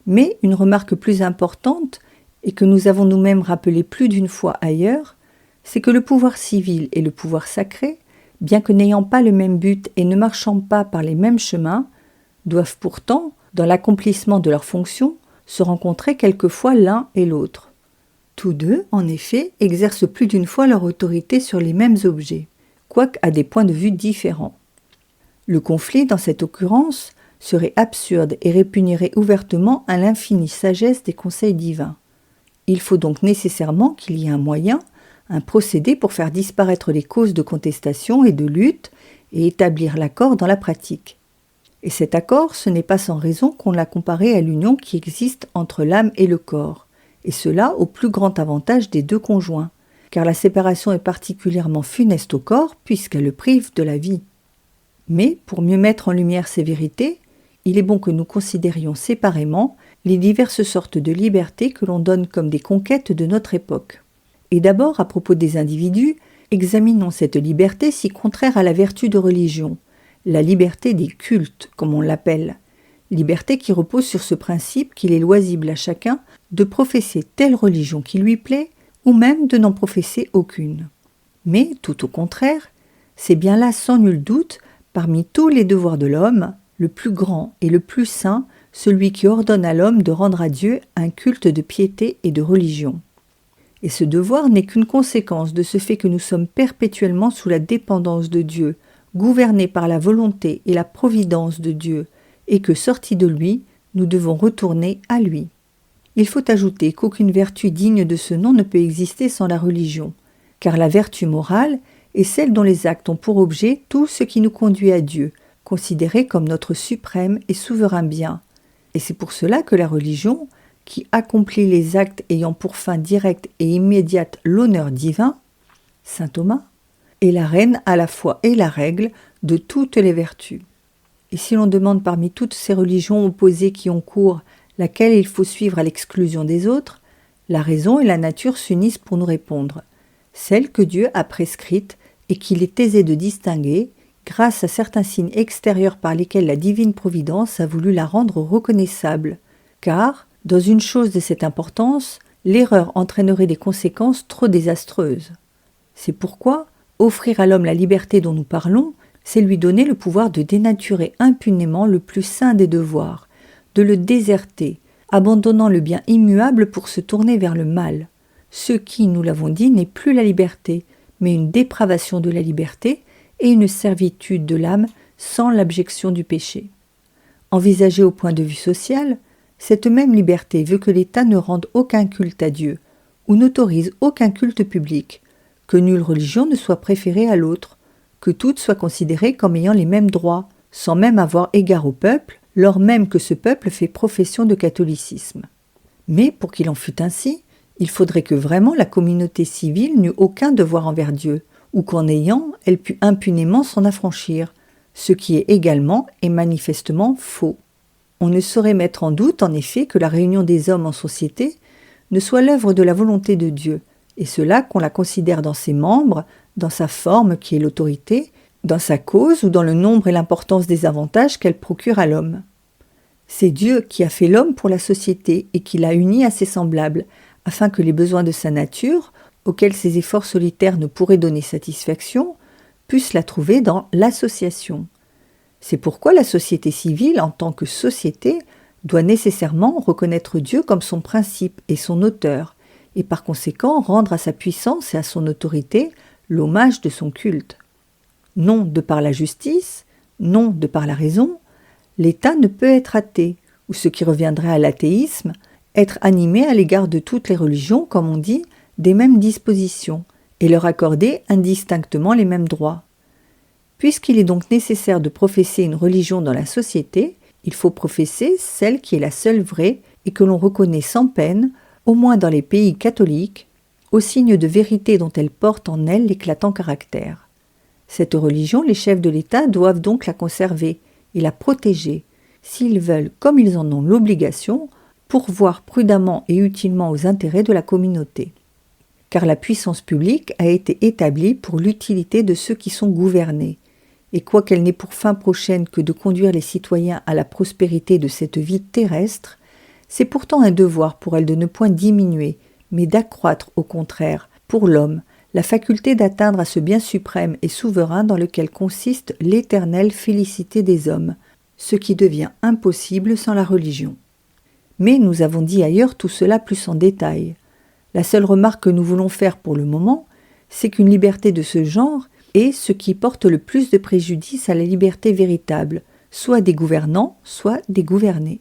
[SPEAKER 1] Mais une remarque plus importante, et que nous avons nous-mêmes rappelée plus d'une fois ailleurs, c'est que le pouvoir civil et le pouvoir sacré, bien que n'ayant pas le même but et ne marchant pas par les mêmes chemins, doivent pourtant, dans l'accomplissement de leurs fonctions, se rencontrer quelquefois l'un et l'autre. Tous deux, en effet, exercent plus d'une fois leur autorité sur les mêmes objets, quoique à des points de vue différents. Le conflit, dans cette occurrence, serait absurde et répugnerait ouvertement à l'infinie sagesse des conseils divins. Il faut donc nécessairement qu'il y ait un moyen, un procédé pour faire disparaître les causes de contestation et de lutte et établir l'accord dans la pratique. Et cet accord, ce n'est pas sans raison qu'on l'a comparé à l'union qui existe entre l'âme et le corps, et cela au plus grand avantage des deux conjoints, car la séparation est particulièrement funeste au corps puisqu'elle le prive de la vie. Mais, pour mieux mettre en lumière ces vérités, il est bon que nous considérions séparément les diverses sortes de libertés que l'on donne comme des conquêtes de notre époque. Et d'abord, à propos des individus, examinons cette liberté si contraire à la vertu de religion, la liberté des cultes, comme on l'appelle, liberté qui repose sur ce principe qu'il est loisible à chacun de professer telle religion qui lui plaît, ou même de n'en professer aucune. Mais, tout au contraire, c'est bien là sans nul doute, parmi tous les devoirs de l'homme, le plus grand et le plus saint, celui qui ordonne à l'homme de rendre à Dieu un culte de piété et de religion. Et ce devoir n'est qu'une conséquence de ce fait que nous sommes perpétuellement sous la dépendance de Dieu, gouvernés par la volonté et la providence de Dieu, et que, sortis de lui, nous devons retourner à lui. Il faut ajouter qu'aucune vertu digne de ce nom ne peut exister sans la religion, car la vertu morale est celle dont les actes ont pour objet tout ce qui nous conduit à Dieu, considéré comme notre suprême et souverain bien. Et c'est pour cela que la religion, qui accomplit les actes ayant pour fin directe et immédiate l'honneur divin, saint Thomas, est la reine à la fois et la règle de toutes les vertus. Et si l'on demande parmi toutes ces religions opposées qui ont cours laquelle il faut suivre à l'exclusion des autres, la raison et la nature s'unissent pour nous répondre, celle que Dieu a prescrite et qu'il est aisé de distinguer grâce à certains signes extérieurs par lesquels la divine providence a voulu la rendre reconnaissable, car, dans une chose de cette importance, l'erreur entraînerait des conséquences trop désastreuses. C'est pourquoi, offrir à l'homme la liberté dont nous parlons, c'est lui donner le pouvoir de dénaturer impunément le plus saint des devoirs, de le déserter, abandonnant le bien immuable pour se tourner vers le mal, ce qui, nous l'avons dit, n'est plus la liberté, mais une dépravation de la liberté et une servitude de l'âme sans l'abjection du péché. Envisagée au point de vue social, cette même liberté veut que l'État ne rende aucun culte à Dieu, ou n'autorise aucun culte public, que nulle religion ne soit préférée à l'autre, que toutes soient considérées comme ayant les mêmes droits, sans même avoir égard au peuple, lors même que ce peuple fait profession de catholicisme. Mais pour qu'il en fût ainsi, il faudrait que vraiment la communauté civile n'eût aucun devoir envers Dieu, ou qu'en ayant, elle pût impunément s'en affranchir, ce qui est également et manifestement faux. On ne saurait mettre en doute, en effet, que la réunion des hommes en société ne soit l'œuvre de la volonté de Dieu, et cela qu'on la considère dans ses membres, dans sa forme qui est l'autorité, dans sa cause ou dans le nombre et l'importance des avantages qu'elle procure à l'homme. C'est Dieu qui a fait l'homme pour la société et qui l'a uni à ses semblables, afin que les besoins de sa nature, auxquels ses efforts solitaires ne pourraient donner satisfaction, puissent la trouver dans l'association. C'est pourquoi la société civile, en tant que société, doit nécessairement reconnaître Dieu comme son principe et son auteur, et par conséquent rendre à sa puissance et à son autorité l'hommage de son culte. Non de par la justice, non de par la raison, l'État ne peut être athée, ou ce qui reviendrait à l'athéisme, être animé à l'égard de toutes les religions, comme on dit, des mêmes dispositions, et leur accorder indistinctement les mêmes droits. Puisqu'il est donc nécessaire de professer une religion dans la société, il faut professer celle qui est la seule vraie et que l'on reconnaît sans peine, au moins dans les pays catholiques, au signe de vérité dont elle porte en elle l'éclatant caractère. Cette religion, les chefs de l'État doivent donc la conserver et la protéger, s'ils veulent, comme ils en ont l'obligation, pourvoir prudemment et utilement aux intérêts de la communauté. Car la puissance publique a été établie pour l'utilité de ceux qui sont gouvernés, et quoiqu'elle n'ait pour fin prochaine que de conduire les citoyens à la prospérité de cette vie terrestre, c'est pourtant un devoir pour elle de ne point diminuer, mais d'accroître au contraire, pour l'homme, la faculté d'atteindre à ce bien suprême et souverain dans lequel consiste l'éternelle félicité des hommes, ce qui devient impossible sans la religion. Mais nous avons dit ailleurs tout cela plus en détail. La seule remarque que nous voulons faire pour le moment, c'est qu'une liberté de ce genre est ce qui porte le plus de préjudice à la liberté véritable, soit des gouvernants, soit des gouvernés.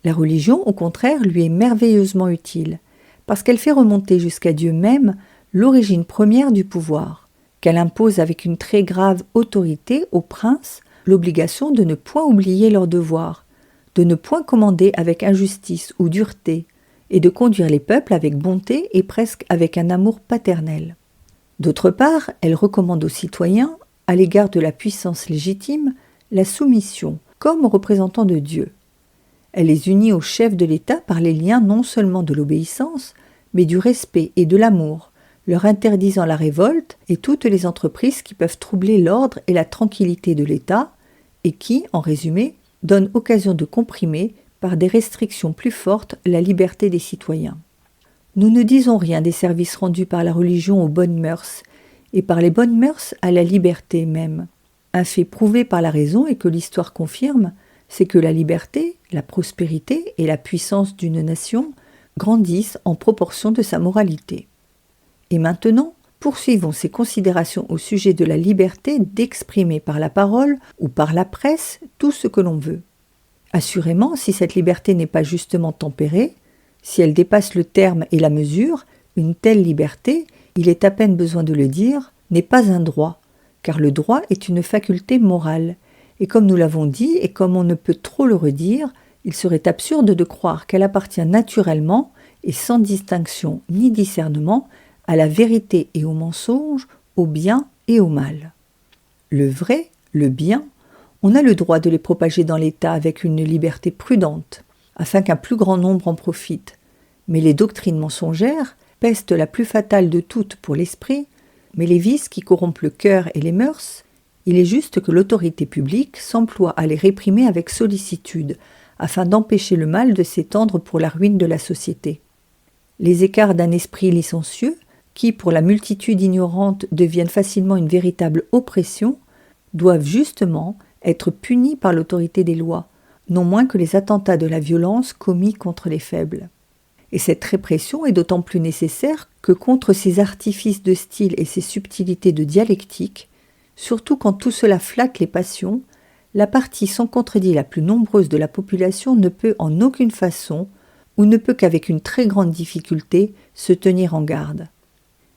[SPEAKER 1] La religion, au contraire, lui est merveilleusement utile, parce qu'elle fait remonter jusqu'à Dieu même l'origine première du pouvoir, qu'elle impose avec une très grave autorité aux princes l'obligation de ne point oublier leurs devoirs, de ne point commander avec injustice ou dureté, et de conduire les peuples avec bonté et presque avec un amour paternel. D'autre part, elle recommande aux citoyens, à l'égard de la puissance légitime, la soumission, comme aux représentants de Dieu. Elle les unit au chef de l'État par les liens non seulement de l'obéissance, mais du respect et de l'amour, leur interdisant la révolte et toutes les entreprises qui peuvent troubler l'ordre et la tranquillité de l'État, et qui, en résumé, donnent occasion de comprimer, par des restrictions plus fortes, la liberté des citoyens. Nous ne disons rien des services rendus par la religion aux bonnes mœurs, et par les bonnes mœurs à la liberté même. Un fait prouvé par la raison et que l'histoire confirme, c'est que la liberté, la prospérité et la puissance d'une nation grandissent en proportion de sa moralité. Et maintenant, poursuivons ces considérations au sujet de la liberté d'exprimer par la parole ou par la presse tout ce que l'on veut. Assurément, si cette liberté n'est pas justement tempérée, si elle dépasse le terme et la mesure, une telle liberté, il est à peine besoin de le dire, n'est pas un droit, car le droit est une faculté morale, et comme nous l'avons dit et comme on ne peut trop le redire, il serait absurde de croire qu'elle appartient naturellement et sans distinction ni discernement à la vérité et au mensonge, au bien et au mal. Le vrai, le bien, on a le droit de les propager dans l'État avec une liberté prudente, afin qu'un plus grand nombre en profite. Mais les doctrines mensongères, peste la plus fatale de toutes pour l'esprit, mais les vices qui corrompent le cœur et les mœurs, il est juste que l'autorité publique s'emploie à les réprimer avec sollicitude, afin d'empêcher le mal de s'étendre pour la ruine de la société. Les écarts d'un esprit licencieux, qui pour la multitude ignorante deviennent facilement une véritable oppression, doivent justement être punis par l'autorité des lois, non moins que les attentats de la violence commis contre les faibles. Et cette répression est d'autant plus nécessaire que contre ces artifices de style et ces subtilités de dialectique, surtout quand tout cela flatte les passions, la partie sans contredit la plus nombreuse de la population ne peut en aucune façon, ou ne peut qu'avec une très grande difficulté, se tenir en garde.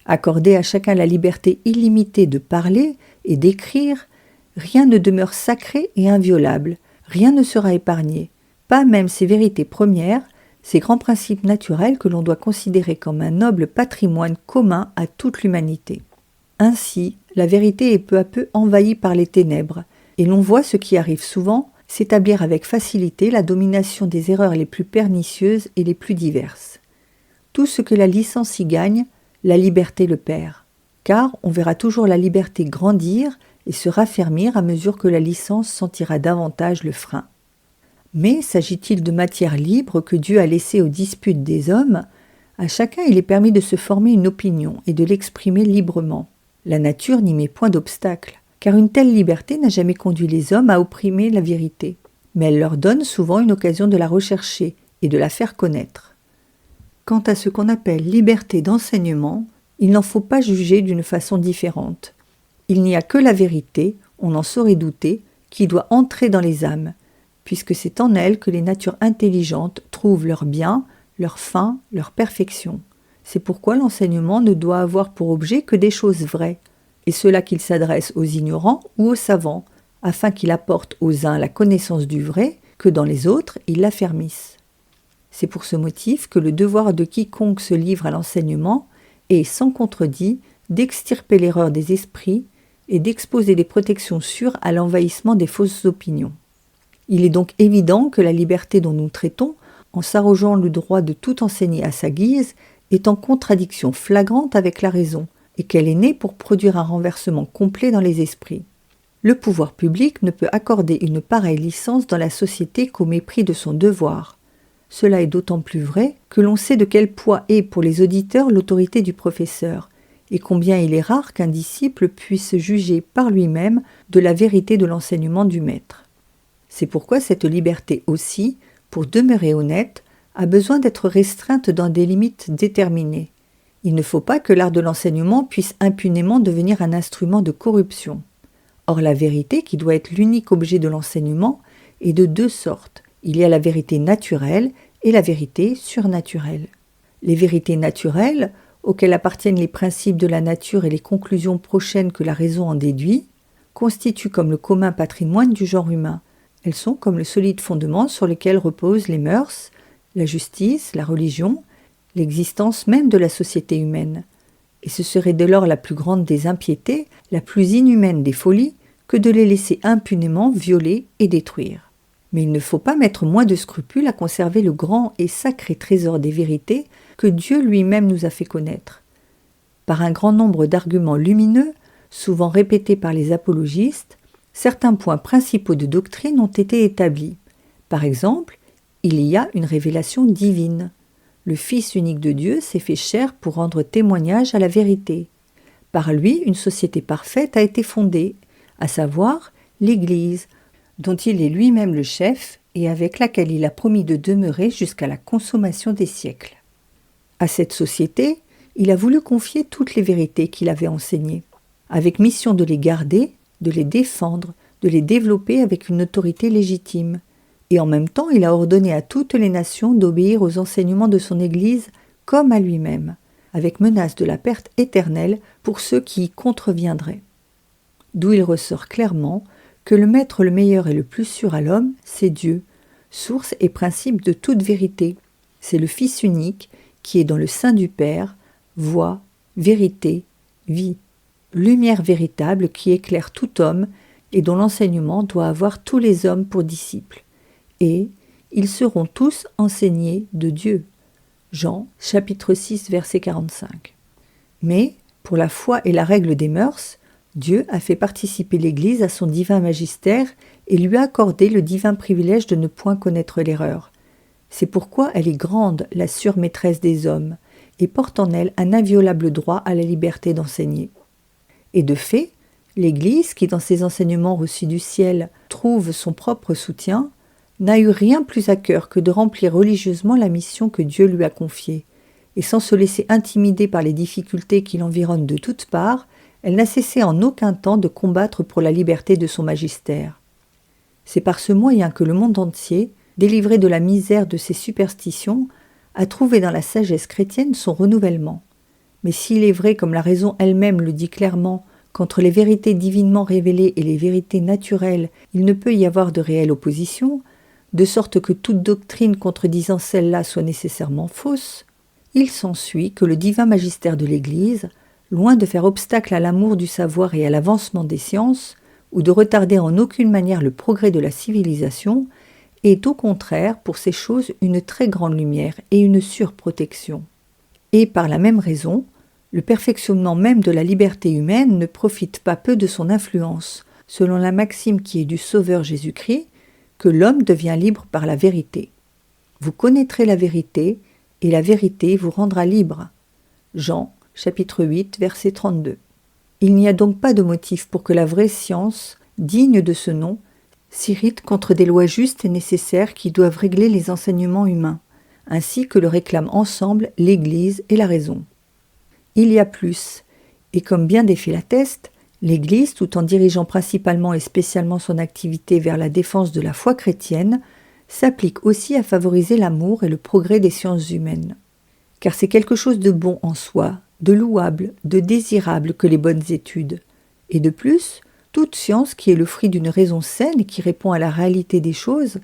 [SPEAKER 1] Accorder à chacun la liberté illimitée de parler et d'écrire, rien ne demeure sacré et inviolable, rien ne sera épargné, pas même ces vérités premières, ces grands principes naturels que l'on doit considérer comme un noble patrimoine commun à toute l'humanité. Ainsi, la vérité est peu à peu envahie par les ténèbres, et l'on voit ce qui arrive souvent, s'établir avec facilité la domination des erreurs les plus pernicieuses et les plus diverses. Tout ce que la licence y gagne, la liberté le perd, car on verra toujours la liberté grandir et se raffermir à mesure que la licence sentira davantage le frein. Mais s'agit-il de matière libre que Dieu a laissée aux disputes des hommes? À chacun il est permis de se former une opinion et de l'exprimer librement. La nature n'y met point d'obstacle, car une telle liberté n'a jamais conduit les hommes à opprimer la vérité, mais elle leur donne souvent une occasion de la rechercher et de la faire connaître. Quant à ce qu'on appelle liberté d'enseignement, il n'en faut pas juger d'une façon différente. Il n'y a que la vérité, on n'en saurait douter, qui doit entrer dans les âmes, puisque c'est en elles que les natures intelligentes trouvent leur bien, leur fin, leur perfection. C'est pourquoi l'enseignement ne doit avoir pour objet que des choses vraies, et cela qu'il s'adresse aux ignorants ou aux savants, afin qu'il apporte aux uns la connaissance du vrai, que dans les autres il l'affermisse. C'est pour ce motif que le devoir de quiconque se livre à l'enseignement est, sans contredit, d'extirper l'erreur des esprits et d'exposer des protections sûres à l'envahissement des fausses opinions. Il est donc évident que la liberté dont nous traitons, en s'arrogeant le droit de tout enseigner à sa guise, est en contradiction flagrante avec la raison, et qu'elle est née pour produire un renversement complet dans les esprits. Le pouvoir public ne peut accorder une pareille licence dans la société qu'au mépris de son devoir. Cela est d'autant plus vrai que l'on sait de quel poids est pour les auditeurs l'autorité du professeur, et combien il est rare qu'un disciple puisse juger par lui-même de la vérité de l'enseignement du maître. C'est pourquoi cette liberté aussi, pour demeurer honnête, a besoin d'être restreinte dans des limites déterminées. Il ne faut pas que l'art de l'enseignement puisse impunément devenir un instrument de corruption. Or la vérité, qui doit être l'unique objet de l'enseignement, est de deux sortes. Il y a la vérité naturelle et la vérité surnaturelle. Les vérités naturelles, auxquelles appartiennent les principes de la nature et les conclusions prochaines que la raison en déduit, constituent comme le commun patrimoine du genre humain. Elles sont comme le solide fondement sur lequel reposent les mœurs, la justice, la religion, l'existence même de la société humaine. Et ce serait dès lors la plus grande des impiétés, la plus inhumaine des folies, que de les laisser impunément violer et détruire. Mais il ne faut pas mettre moins de scrupules à conserver le grand et sacré trésor des vérités que Dieu lui-même nous a fait connaître. Par un grand nombre d'arguments lumineux, souvent répétés par les apologistes, certains points principaux de doctrine ont été établis. Par exemple, il y a une révélation divine. Le Fils unique de Dieu s'est fait chair pour rendre témoignage à la vérité. Par lui, une société parfaite a été fondée, à savoir l'Église, dont il est lui-même le chef et avec laquelle il a promis de demeurer jusqu'à la consommation des siècles. À cette société, il a voulu confier toutes les vérités qu'il avait enseignées, avec mission de les garder, de les défendre, de les développer avec une autorité légitime. Et en même temps, il a ordonné à toutes les nations d'obéir aux enseignements de son Église comme à lui-même, avec menace de la perte éternelle pour ceux qui y contreviendraient. D'où il ressort clairement que le maître le meilleur et le plus sûr à l'homme, c'est Dieu, source et principe de toute vérité. C'est le Fils unique qui est dans le sein du Père, voix, vérité, vie, lumière véritable qui éclaire tout homme et dont l'enseignement doit avoir tous les hommes pour disciples. Et ils seront tous enseignés de Dieu. Jean, chapitre 6, verset 45. Mais, pour la foi et la règle des mœurs, Dieu a fait participer l'Église à son divin magistère et lui a accordé le divin privilège de ne point connaître l'erreur. C'est pourquoi elle est grande, la sûre maîtresse des hommes, et porte en elle un inviolable droit à la liberté d'enseigner. Et de fait, l'Église, qui dans ses enseignements reçus du ciel trouve son propre soutien, n'a eu rien plus à cœur que de remplir religieusement la mission que Dieu lui a confiée, et sans se laisser intimider par les difficultés qui l'environnent de toutes parts, elle n'a cessé en aucun temps de combattre pour la liberté de son magistère. C'est par ce moyen que le monde entier, délivré de la misère de ses superstitions, a trouvé dans la sagesse chrétienne son renouvellement. Mais s'il est vrai, comme la raison elle-même le dit clairement, qu'entre les vérités divinement révélées et les vérités naturelles, il ne peut y avoir de réelle opposition, de sorte que toute doctrine contredisant celle-là soit nécessairement fausse, il s'ensuit que le divin magistère de l'Église, loin de faire obstacle à l'amour du savoir et à l'avancement des sciences, ou de retarder en aucune manière le progrès de la civilisation, est au contraire pour ces choses une très grande lumière et une surprotection. Et par la même raison, Le perfectionnement même de la liberté humaine ne profite pas peu de son influence, selon la maxime qui est du Sauveur Jésus-Christ, que l'homme devient libre par la vérité. Vous connaîtrez la vérité, et la vérité vous rendra libre. Jean, chapitre 8, verset 32. Il n'y a donc pas de motif pour que la vraie science, digne de ce nom, s'irrite contre des lois justes et nécessaires qui doivent régler les enseignements humains, ainsi que le réclament ensemble l'Église et la raison. Il y a plus, et comme bien des faits l'attestent, l'Église, tout en dirigeant principalement et spécialement son activité vers la défense de la foi chrétienne, s'applique aussi à favoriser l'amour et le progrès des sciences humaines. Car c'est quelque chose de bon en soi, de louable, de désirable que les bonnes études. Et de plus, toute science qui est le fruit d'une raison saine et qui répond à la réalité des choses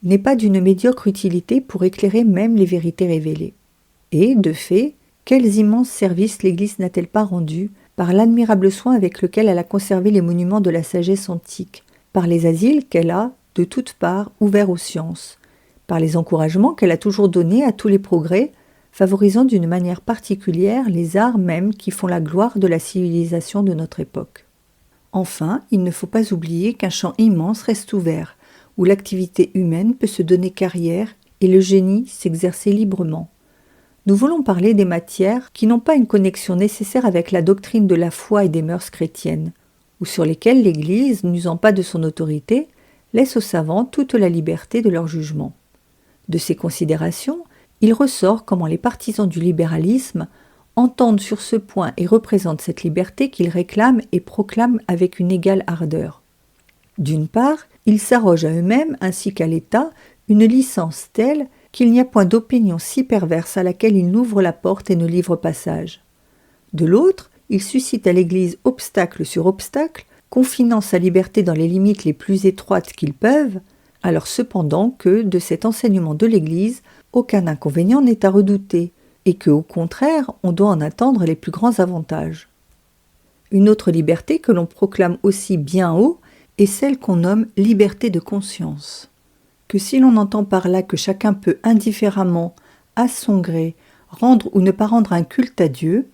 [SPEAKER 1] n'est pas d'une médiocre utilité pour éclairer même les vérités révélées. Et, de fait, quels immenses services l'Église n'a-t-elle pas rendus par l'admirable soin avec lequel elle a conservé les monuments de la sagesse antique, par les asiles qu'elle a, de toutes parts, ouverts aux sciences, par les encouragements qu'elle a toujours donnés à tous les progrès, favorisant d'une manière particulière les arts mêmes qui font la gloire de la civilisation de notre époque. Enfin, il ne faut pas oublier qu'un champ immense reste ouvert, où l'activité humaine peut se donner carrière et le génie s'exercer librement. Nous voulons parler des matières qui n'ont pas une connexion nécessaire avec la doctrine de la foi et des mœurs chrétiennes, ou sur lesquelles l'Église, n'usant pas de son autorité, laisse aux savants toute la liberté de leur jugement. De ces considérations, il ressort comment les partisans du libéralisme entendent sur ce point et représentent cette liberté qu'ils réclament et proclament avec une égale ardeur. D'une part, ils s'arrogent à eux-mêmes ainsi qu'à l'État une licence telle qu'il n'y a point d'opinion si perverse à laquelle ils n'ouvrent la porte et ne livrent passage. De l'autre, ils suscitent à l'Église obstacle sur obstacle, confinant sa liberté dans les limites les plus étroites qu'ils peuvent, alors cependant que, de cet enseignement de l'Église, aucun inconvénient n'est à redouter, et que, au contraire, on doit en attendre les plus grands avantages. Une autre liberté que l'on proclame aussi bien haut est celle qu'on nomme liberté de conscience. Que si l'on entend par là que chacun peut indifféremment, à son gré, rendre ou ne pas rendre un culte à Dieu,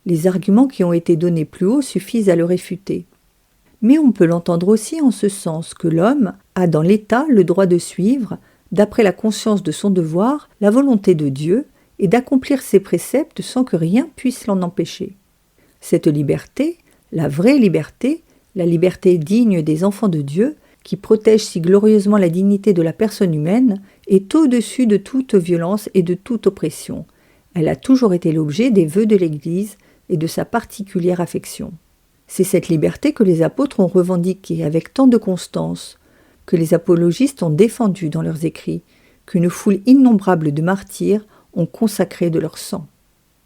[SPEAKER 1] les arguments qui ont été donnés plus haut suffisent à le réfuter. Mais on peut l'entendre aussi en ce sens que l'homme a dans l'État le droit de suivre, d'après la conscience de son devoir, la volonté de Dieu et d'accomplir ses préceptes sans que rien puisse l'en empêcher. Cette liberté, la vraie liberté, la liberté digne des enfants de Dieu, qui protège si glorieusement la dignité de la personne humaine, est au-dessus de toute violence et de toute oppression. Elle a toujours été l'objet des vœux de l'Église et de sa particulière affection. C'est cette liberté que les apôtres ont revendiquée avec tant de constance, que les apologistes ont défendue dans leurs écrits, qu'une foule innombrable de martyrs ont consacré de leur sang.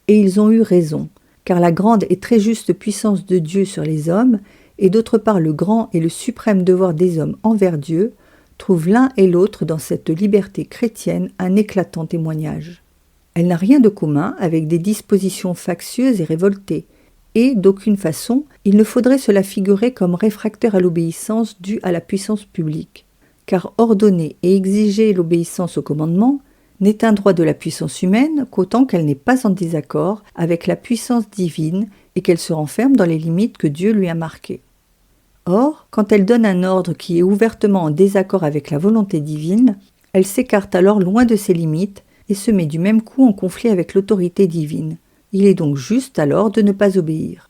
[SPEAKER 1] Et ils ont eu raison, car la grande et très juste puissance de Dieu sur les hommes, et d'autre part le grand et le suprême devoir des hommes envers Dieu, trouvent l'un et l'autre dans cette liberté chrétienne un éclatant témoignage. Elle n'a rien de commun avec des dispositions factieuses et révoltées, et, d'aucune façon, il ne faudrait se la figurer comme réfractaire à l'obéissance due à la puissance publique, car ordonner et exiger l'obéissance au commandement n'est un droit de la puissance humaine qu'autant qu'elle n'est pas en désaccord avec la puissance divine et qu'elle se renferme dans les limites que Dieu lui a marquées. Or, quand elle donne un ordre qui est ouvertement en désaccord avec la volonté divine, elle s'écarte alors loin de ses limites et se met du même coup en conflit avec l'autorité divine. Il est donc juste alors de ne pas obéir.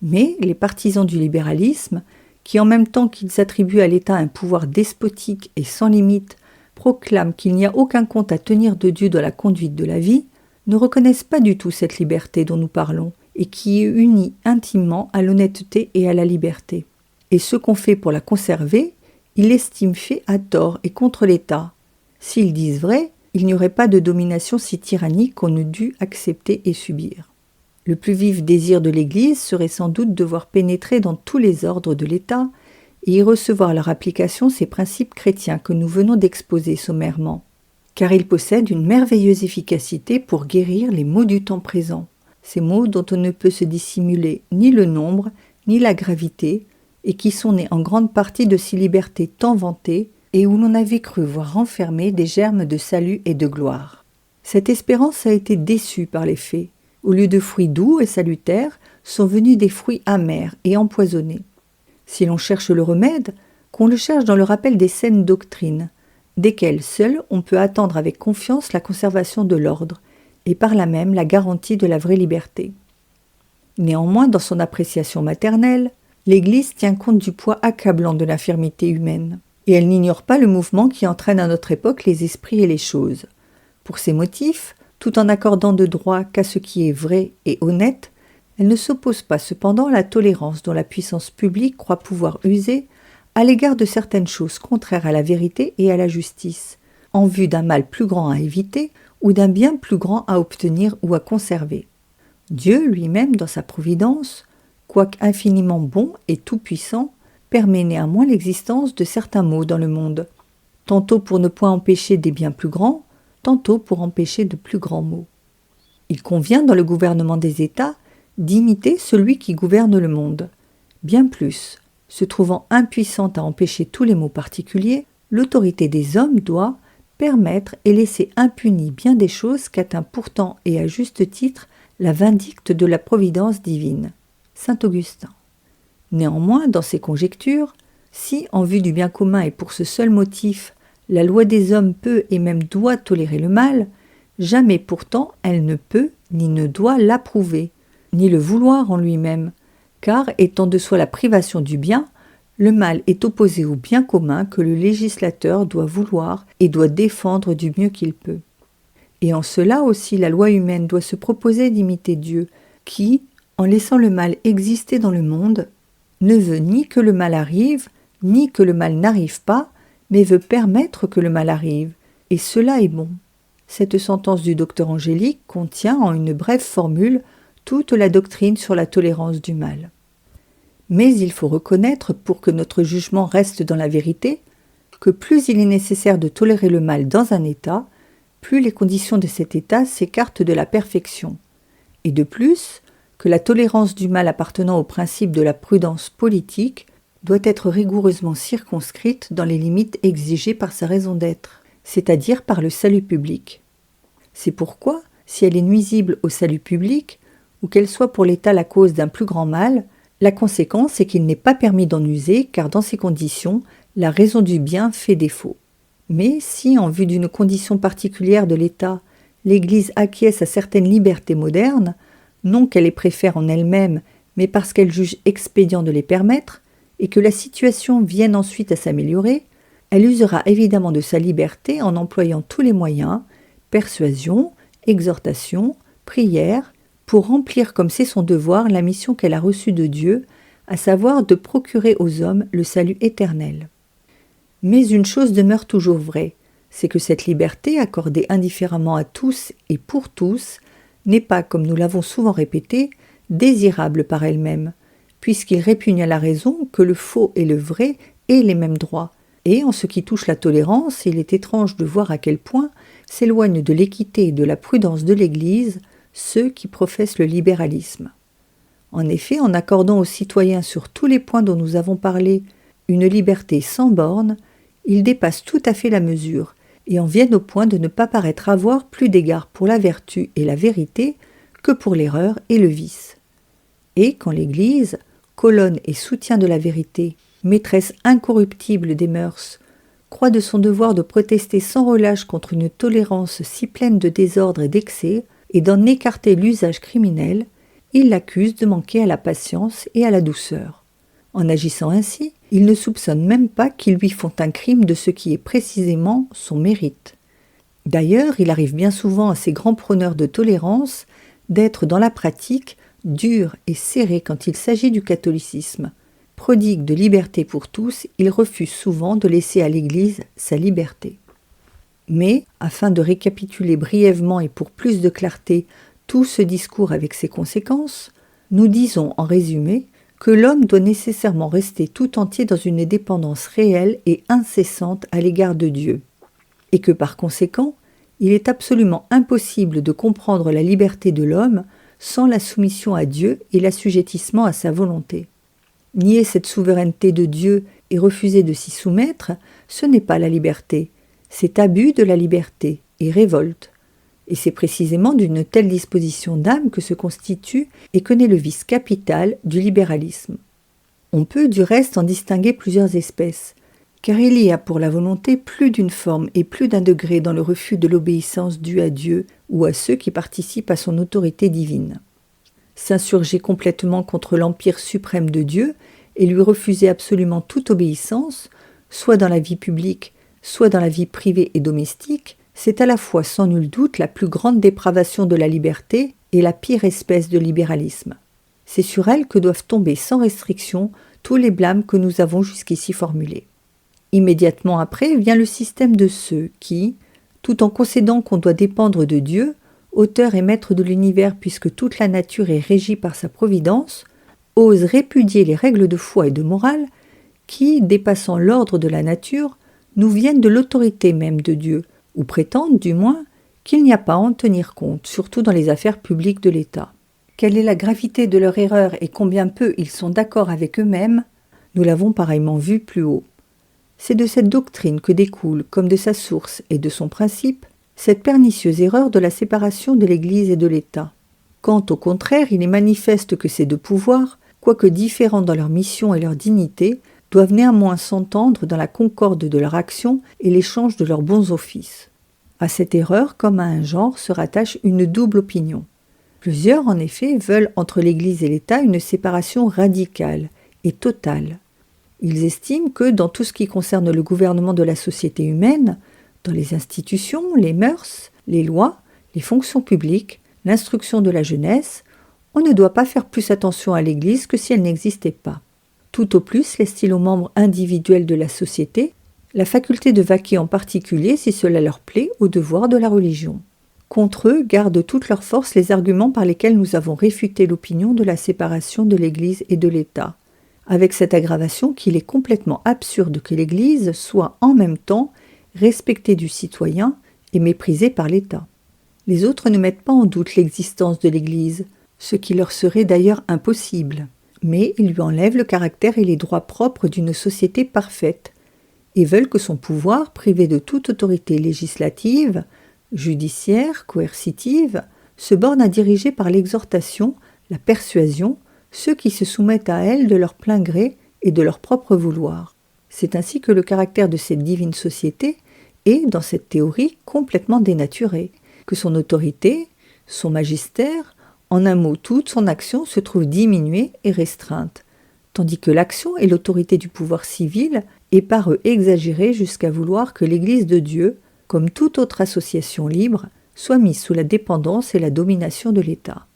[SPEAKER 1] Mais les partisans du libéralisme, qui en même temps qu'ils attribuent à l'État un pouvoir despotique et sans limite, proclament qu'il n'y a aucun compte à tenir de Dieu dans la conduite de la vie, ne reconnaissent pas du tout cette liberté dont nous parlons, et qui est unie intimement à l'honnêteté et à la liberté. Et ce qu'on fait pour la conserver, ils l'estiment fait à tort et contre l'État. S'ils disent vrai, il n'y aurait pas de domination si tyrannique qu'on eût dû accepter et subir. Le plus vif désir de l'Église serait sans doute de voir pénétrer dans tous les ordres de l'État et y recevoir à leur application ces principes chrétiens que nous venons d'exposer sommairement, car ils possèdent une merveilleuse efficacité pour guérir les maux du temps présent, ces maux dont on ne peut se dissimuler ni le nombre ni la gravité, et qui sont nés en grande partie de ces libertés tant vantées et où l'on avait cru voir renfermés des germes de salut et de gloire. Cette espérance a été déçue par les faits, Au lieu de fruits doux et salutaires, sont venus des fruits amers et empoisonnés. Si l'on cherche le remède, qu'on le cherche dans le rappel des saines doctrines, desquelles seules on peut attendre avec confiance la conservation de l'ordre, et par là même la garantie de la vraie liberté. Néanmoins, dans son appréciation maternelle, l'Église tient compte du poids accablant de l'infirmité humaine, et elle n'ignore pas le mouvement qui entraîne à notre époque les esprits et les choses. Pour ces motifs, tout en accordant de droit qu'à ce qui est vrai et honnête, elle ne s'oppose pas cependant à la tolérance dont la puissance publique croit pouvoir user à l'égard de certaines choses contraires à la vérité et à la justice, en vue d'un mal plus grand à éviter ou d'un bien plus grand à obtenir ou à conserver. Dieu lui-même, dans sa providence, quoique infiniment bon et tout-puissant, permet néanmoins l'existence de certains maux dans le monde, tantôt pour ne point empêcher des biens plus grands, tantôt pour empêcher de plus grands maux. Il convient dans le gouvernement des États d'imiter celui qui gouverne le monde. Bien plus, se trouvant impuissante à empêcher tous les maux particuliers, l'autorité des hommes doit permettre et laisser impunies bien des choses qu'atteint pourtant et à juste titre la vindicte de la providence divine. Saint Augustin. Néanmoins, dans ces conjectures, si, en vue du bien commun et pour ce seul motif, la loi des hommes peut et même doit tolérer le mal, jamais pourtant elle ne peut ni ne doit l'approuver, ni le vouloir en lui-même, car, étant de soi la privation du bien, le mal est opposé au bien commun que le législateur doit vouloir et doit défendre du mieux qu'il peut. Et en cela aussi la loi humaine doit se proposer d'imiter Dieu, qui, en laissant le mal exister dans le monde, ne veut ni que le mal arrive, ni que le mal n'arrive pas, mais veut permettre que le mal arrive, et cela est bon. Cette sentence du docteur Angélique contient en une brève formule toute la doctrine sur la tolérance du mal. Mais il faut reconnaître, pour que notre jugement reste dans la vérité, que plus il est nécessaire de tolérer le mal dans un état, plus les conditions de cet état s'écartent de la perfection, et de plus, que la tolérance du mal appartenant au principe de la prudence politique doit être rigoureusement circonscrite dans les limites exigées par sa raison d'être, c'est-à-dire par le salut public. C'est pourquoi, si elle est nuisible au salut public, ou qu'elle soit pour l'État la cause d'un plus grand mal, la conséquence est qu'il n'est pas permis d'en user, car dans ces conditions, la raison du bien fait défaut. Mais si, en vue d'une condition particulière de l'État, l'Église acquiesce à certaines libertés modernes, non qu'elle les préfère en elle-même, mais parce qu'elle juge expédient de les permettre, et que la situation vienne ensuite à s'améliorer, elle usera évidemment de sa liberté en employant tous les moyens, persuasion, exhortation, prière, pour remplir comme c'est son devoir la mission qu'elle a reçue de Dieu, à savoir de procurer aux hommes le salut éternel. Mais une chose demeure toujours vraie, c'est que cette liberté, accordée indifféremment à tous et pour tous, n'est pas, comme nous l'avons souvent répété, désirable par elle-même, puisqu'il répugne à la raison que le faux et le vrai aient les mêmes droits, et en ce qui touche la tolérance, il est étrange de voir à quel point s'éloignent de l'équité et de la prudence de l'Église ceux qui professent le libéralisme. En effet, en accordant aux citoyens sur tous les points dont nous avons parlé une liberté sans bornes, ils dépassent tout à fait la mesure et en viennent au point de ne pas paraître avoir plus d'égard pour la vertu et la vérité que pour l'erreur et le vice. Et quand l'Église, colonne et soutien de la vérité, maîtresse incorruptible des mœurs, croit de son devoir de protester sans relâche contre une tolérance si pleine de désordre et d'excès, et d'en écarter l'usage criminel, il l'accuse de manquer à la patience et à la douceur. En agissant ainsi, il ne soupçonne même pas qu'ils lui font un crime de ce qui est précisément son mérite. D'ailleurs, il arrive bien souvent à ces grands prôneurs de tolérance d'être dans la pratique durs et serrés quand il s'agit du catholicisme. Prodigue de liberté pour tous, il refuse souvent de laisser à l'Église sa liberté. Mais, afin de récapituler brièvement et pour plus de clarté tout ce discours avec ses conséquences, nous disons en résumé que l'homme doit nécessairement rester tout entier dans une dépendance réelle et incessante à l'égard de Dieu, et que par conséquent, il est absolument impossible de comprendre la liberté de l'homme sans la soumission à Dieu et l'assujettissement à sa volonté. Nier cette souveraineté de Dieu et refuser de s'y soumettre, ce n'est pas la liberté, c'est abus de la liberté et révolte. Et c'est précisément d'une telle disposition d'âme que se constitue et connaît le vice capital du libéralisme. On peut du reste en distinguer plusieurs espèces, car il y a pour la volonté plus d'une forme et plus d'un degré dans le refus de l'obéissance due à Dieu ou à ceux qui participent à son autorité divine. S'insurger complètement contre l'empire suprême de Dieu et lui refuser absolument toute obéissance, soit dans la vie publique, soit dans la vie privée et domestique, c'est à la fois sans nul doute la plus grande dépravation de la liberté et la pire espèce de libéralisme. C'est sur elle que doivent tomber sans restriction tous les blâmes que nous avons jusqu'ici formulés. Immédiatement après vient le système de ceux qui, tout en concédant qu'on doit dépendre de Dieu, auteur et maître de l'univers puisque toute la nature est régie par sa providence, osent répudier les règles de foi et de morale qui, dépassant l'ordre de la nature, nous viennent de l'autorité même de Dieu, ou prétendent, du moins, qu'il n'y a pas à en tenir compte, surtout dans les affaires publiques de l'État. Quelle est la gravité de leur erreur et combien peu ils sont d'accord avec eux-mêmes, nous l'avons pareillement vu plus haut. C'est de cette doctrine que découle, comme de sa source et de son principe, cette pernicieuse erreur de la séparation de l'Église et de l'État. Quand, au contraire, il est manifeste que ces deux pouvoirs, quoique différents dans leur mission et leur dignité, doivent néanmoins s'entendre dans la concorde de leur action et l'échange de leurs bons offices. À cette erreur, comme à un genre, se rattache une double opinion. Plusieurs, en effet, veulent entre l'Église et l'État une séparation radicale et totale. Ils estiment que, dans tout ce qui concerne le gouvernement de la société humaine, dans les institutions, les mœurs, les lois, les fonctions publiques, l'instruction de la jeunesse, on ne doit pas faire plus attention à l'Église que si elle n'existait pas. Tout au plus laissent-ils aux membres individuels de la société la faculté de vaquer en particulier, si cela leur plaît, aux devoirs de la religion. Contre eux gardent toute leur force les arguments par lesquels nous avons réfuté l'opinion de la séparation de l'Église et de l'État, avec cette aggravation qu'il est complètement absurde que l'Église soit en même temps respectée du citoyen et méprisée par l'État. Les autres ne mettent pas en doute l'existence de l'Église, ce qui leur serait d'ailleurs impossible, mais ils lui enlèvent le caractère et les droits propres d'une société parfaite, et veulent que son pouvoir, privé de toute autorité législative, judiciaire, coercitive, se borne à diriger par l'exhortation, la persuasion, ceux qui se soumettent à elle de leur plein gré et de leur propre vouloir. C'est ainsi que le caractère de cette divine société est, dans cette théorie, complètement dénaturé, que son autorité, son magistère, en un mot toute son action se trouve diminuée et restreinte, tandis que l'action et l'autorité du pouvoir civil est par eux exagérée jusqu'à vouloir que l'Église de Dieu, comme toute autre association libre, soit mise sous la dépendance et la domination de l'État.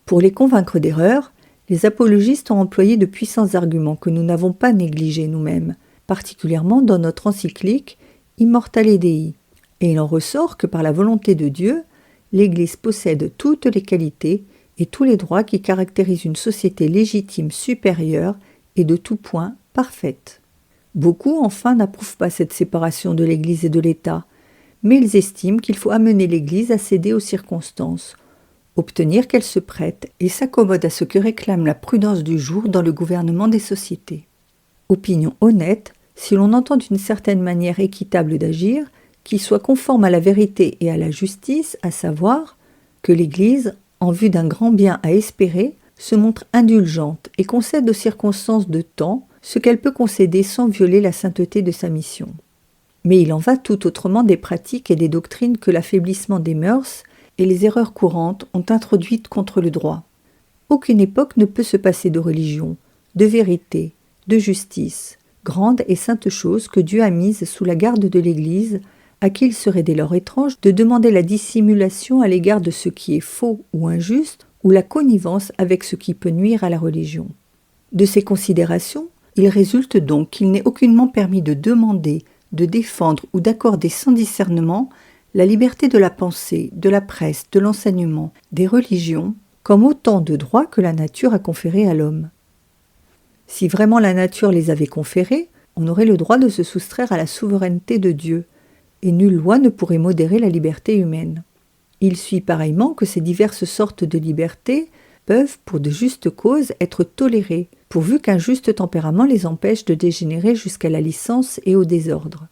[SPEAKER 1] Pour les convaincre d'erreur, les apologistes ont employé de puissants arguments que nous n'avons pas négligés nous-mêmes, particulièrement dans notre encyclique Immortale Dei, et il en ressort que par la volonté de Dieu, l'Église possède toutes les qualités et tous les droits qui caractérisent une société légitime supérieure et de tout point parfaite. Beaucoup, enfin, n'approuvent pas cette séparation de l'Église et de l'État, mais ils estiment qu'il faut amener l'Église à céder aux circonstances, obtenir qu'elle se prête et s'accommode à ce que réclame la prudence du jour dans le gouvernement des sociétés. Opinion honnête, si l'on entend d'une certaine manière équitable d'agir, qui soit conforme à la vérité et à la justice, à savoir que l'Église, en vue d'un grand bien à espérer, se montre indulgente et concède aux circonstances de temps ce qu'elle peut concéder sans violer la sainteté de sa mission. Mais il en va tout autrement des pratiques et des doctrines que l'affaiblissement des mœurs et les erreurs courantes ont introduites contre le droit. Aucune époque ne peut se passer de religion, de vérité, de justice, grande et sainte chose que Dieu a mise sous la garde de l'Église, à qui il serait dès lors étrange de demander la dissimulation à l'égard de ce qui est faux ou injuste, ou la connivence avec ce qui peut nuire à la religion. De ces considérations, il résulte donc qu'il n'est aucunement permis de demander, de défendre ou d'accorder sans discernement la liberté de la pensée, de la presse, de l'enseignement, des religions, comme autant de droits que la nature a conférés à l'homme. Si vraiment la nature les avait conférés, on aurait le droit de se soustraire à la souveraineté de Dieu, et nulle loi ne pourrait modérer la liberté humaine. Il suit pareillement que ces diverses sortes de libertés peuvent, pour de justes causes, être tolérées, pourvu qu'un juste tempérament les empêche de dégénérer jusqu'à la licence et au désordre.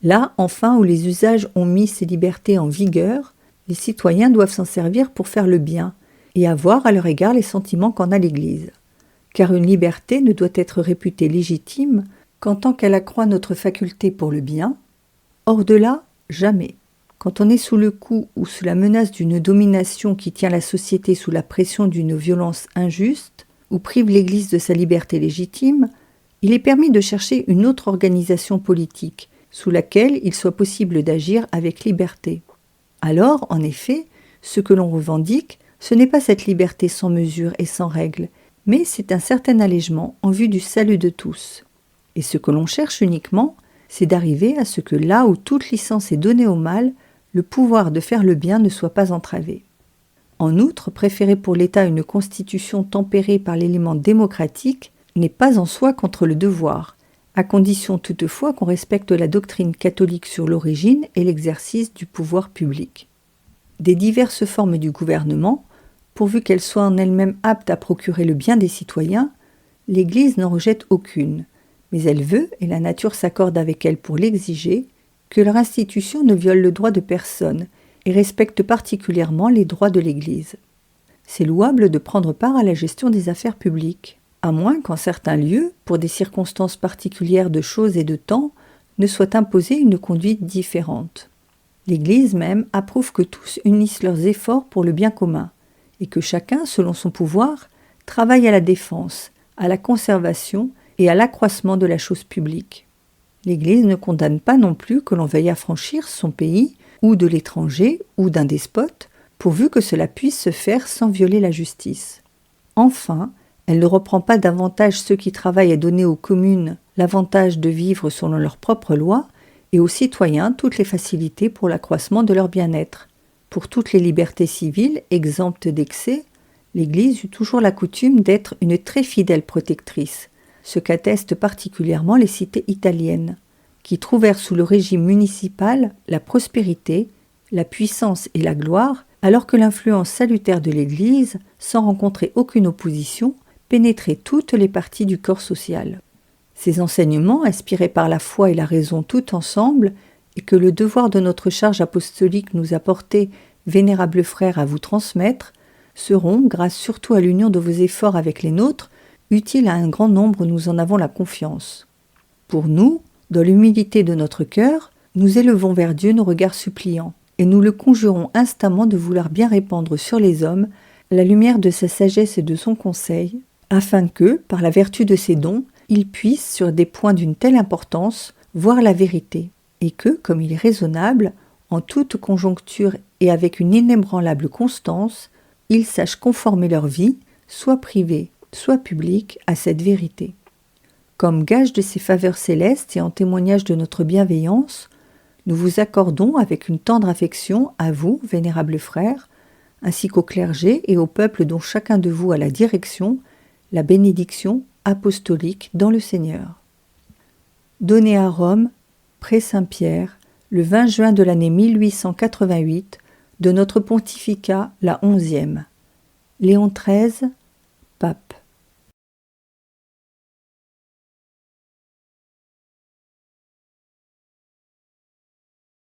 [SPEAKER 1] Là, enfin, où les usages ont mis ces libertés en vigueur, Les citoyens doivent s'en servir pour faire le bien et avoir à leur égard les sentiments qu'en a l'Église. Car une liberté ne doit être réputée légitime qu'en tant qu'elle accroît notre faculté pour le bien. Hors de là, jamais. Quand on est sous le coup ou sous la menace d'une domination qui tient la société sous la pression d'une violence injuste, ou prive l'Église de sa liberté légitime, il est permis de chercher une autre organisation politique, sous laquelle il soit possible d'agir avec liberté. Alors, en effet, ce que l'on revendique, ce n'est pas cette liberté sans mesure et sans règle, mais c'est un certain allègement en vue du salut de tous. Et ce que l'on cherche uniquement, c'est d'arriver à ce que là où toute licence est donnée au mal, le pouvoir de faire le bien ne soit pas entravé. En outre, préférer pour l'État une constitution tempérée par l'élément démocratique n'est pas en soi contre le devoir, à condition toutefois qu'on respecte la doctrine catholique sur l'origine et l'exercice du pouvoir public. Des diverses formes du gouvernement, pourvu qu'elles soient en elles-mêmes aptes à procurer le bien des citoyens, l'Église n'en rejette aucune, mais elle veut, et la nature s'accorde avec elle pour l'exiger, que leur institution ne viole le droit de personne et respecte particulièrement les droits de l'Église. C'est louable de prendre part à la gestion des affaires publiques, à moins qu'en certains lieux, pour des circonstances particulières de choses et de temps, ne soit imposée une conduite différente. L'Église même approuve que tous unissent leurs efforts pour le bien commun, et que chacun, selon son pouvoir, travaille à la défense, à la conservation et à l'accroissement de la chose publique. L'Église ne condamne pas non plus que l'on veuille affranchir son pays, ou de l'étranger, ou d'un despote, pourvu que cela puisse se faire sans violer la justice. Enfin, elle ne reprend pas davantage ceux qui travaillent à donner aux communes l'avantage de vivre selon leurs propres lois, et aux citoyens toutes les facilités pour l'accroissement de leur bien-être. Pour toutes les libertés civiles, exemptes d'excès, l'Église eut toujours la coutume d'être une très fidèle protectrice, ce qu'attestent particulièrement les cités italiennes, qui trouvèrent sous le régime municipal la prospérité, la puissance et la gloire, alors que l'influence salutaire de l'Église, sans rencontrer aucune opposition, pénétrait toutes les parties du corps social. Ces enseignements, inspirés par la foi et la raison tout ensemble, et que le devoir de notre charge apostolique nous a porté, vénérables frères, à vous transmettre, seront, grâce surtout à l'union de vos efforts avec les nôtres, utiles à un grand nombre, nous en avons la confiance. Pour nous, dans l'humilité de notre cœur, nous élevons vers Dieu nos regards suppliants, et nous le conjurons instamment de vouloir bien répandre sur les hommes la lumière de sa sagesse et de son conseil, afin que, par la vertu de ses dons, ils puissent, sur des points d'une telle importance, voir la vérité, et que, comme il est raisonnable, en toute conjoncture et avec une inébranlable constance, ils sachent conformer leur vie, soit privée, soit publique, à cette vérité. Comme gage de ces faveurs célestes et en témoignage de notre bienveillance, nous vous accordons avec une tendre affection à vous, vénérables frères, ainsi qu'au clergé et au peuple dont chacun de vous a la direction, la bénédiction apostolique dans le Seigneur. Donné à Rome, près Saint-Pierre, le 20 juin de l'année 1888, de notre pontificat la 11e. Léon XIII,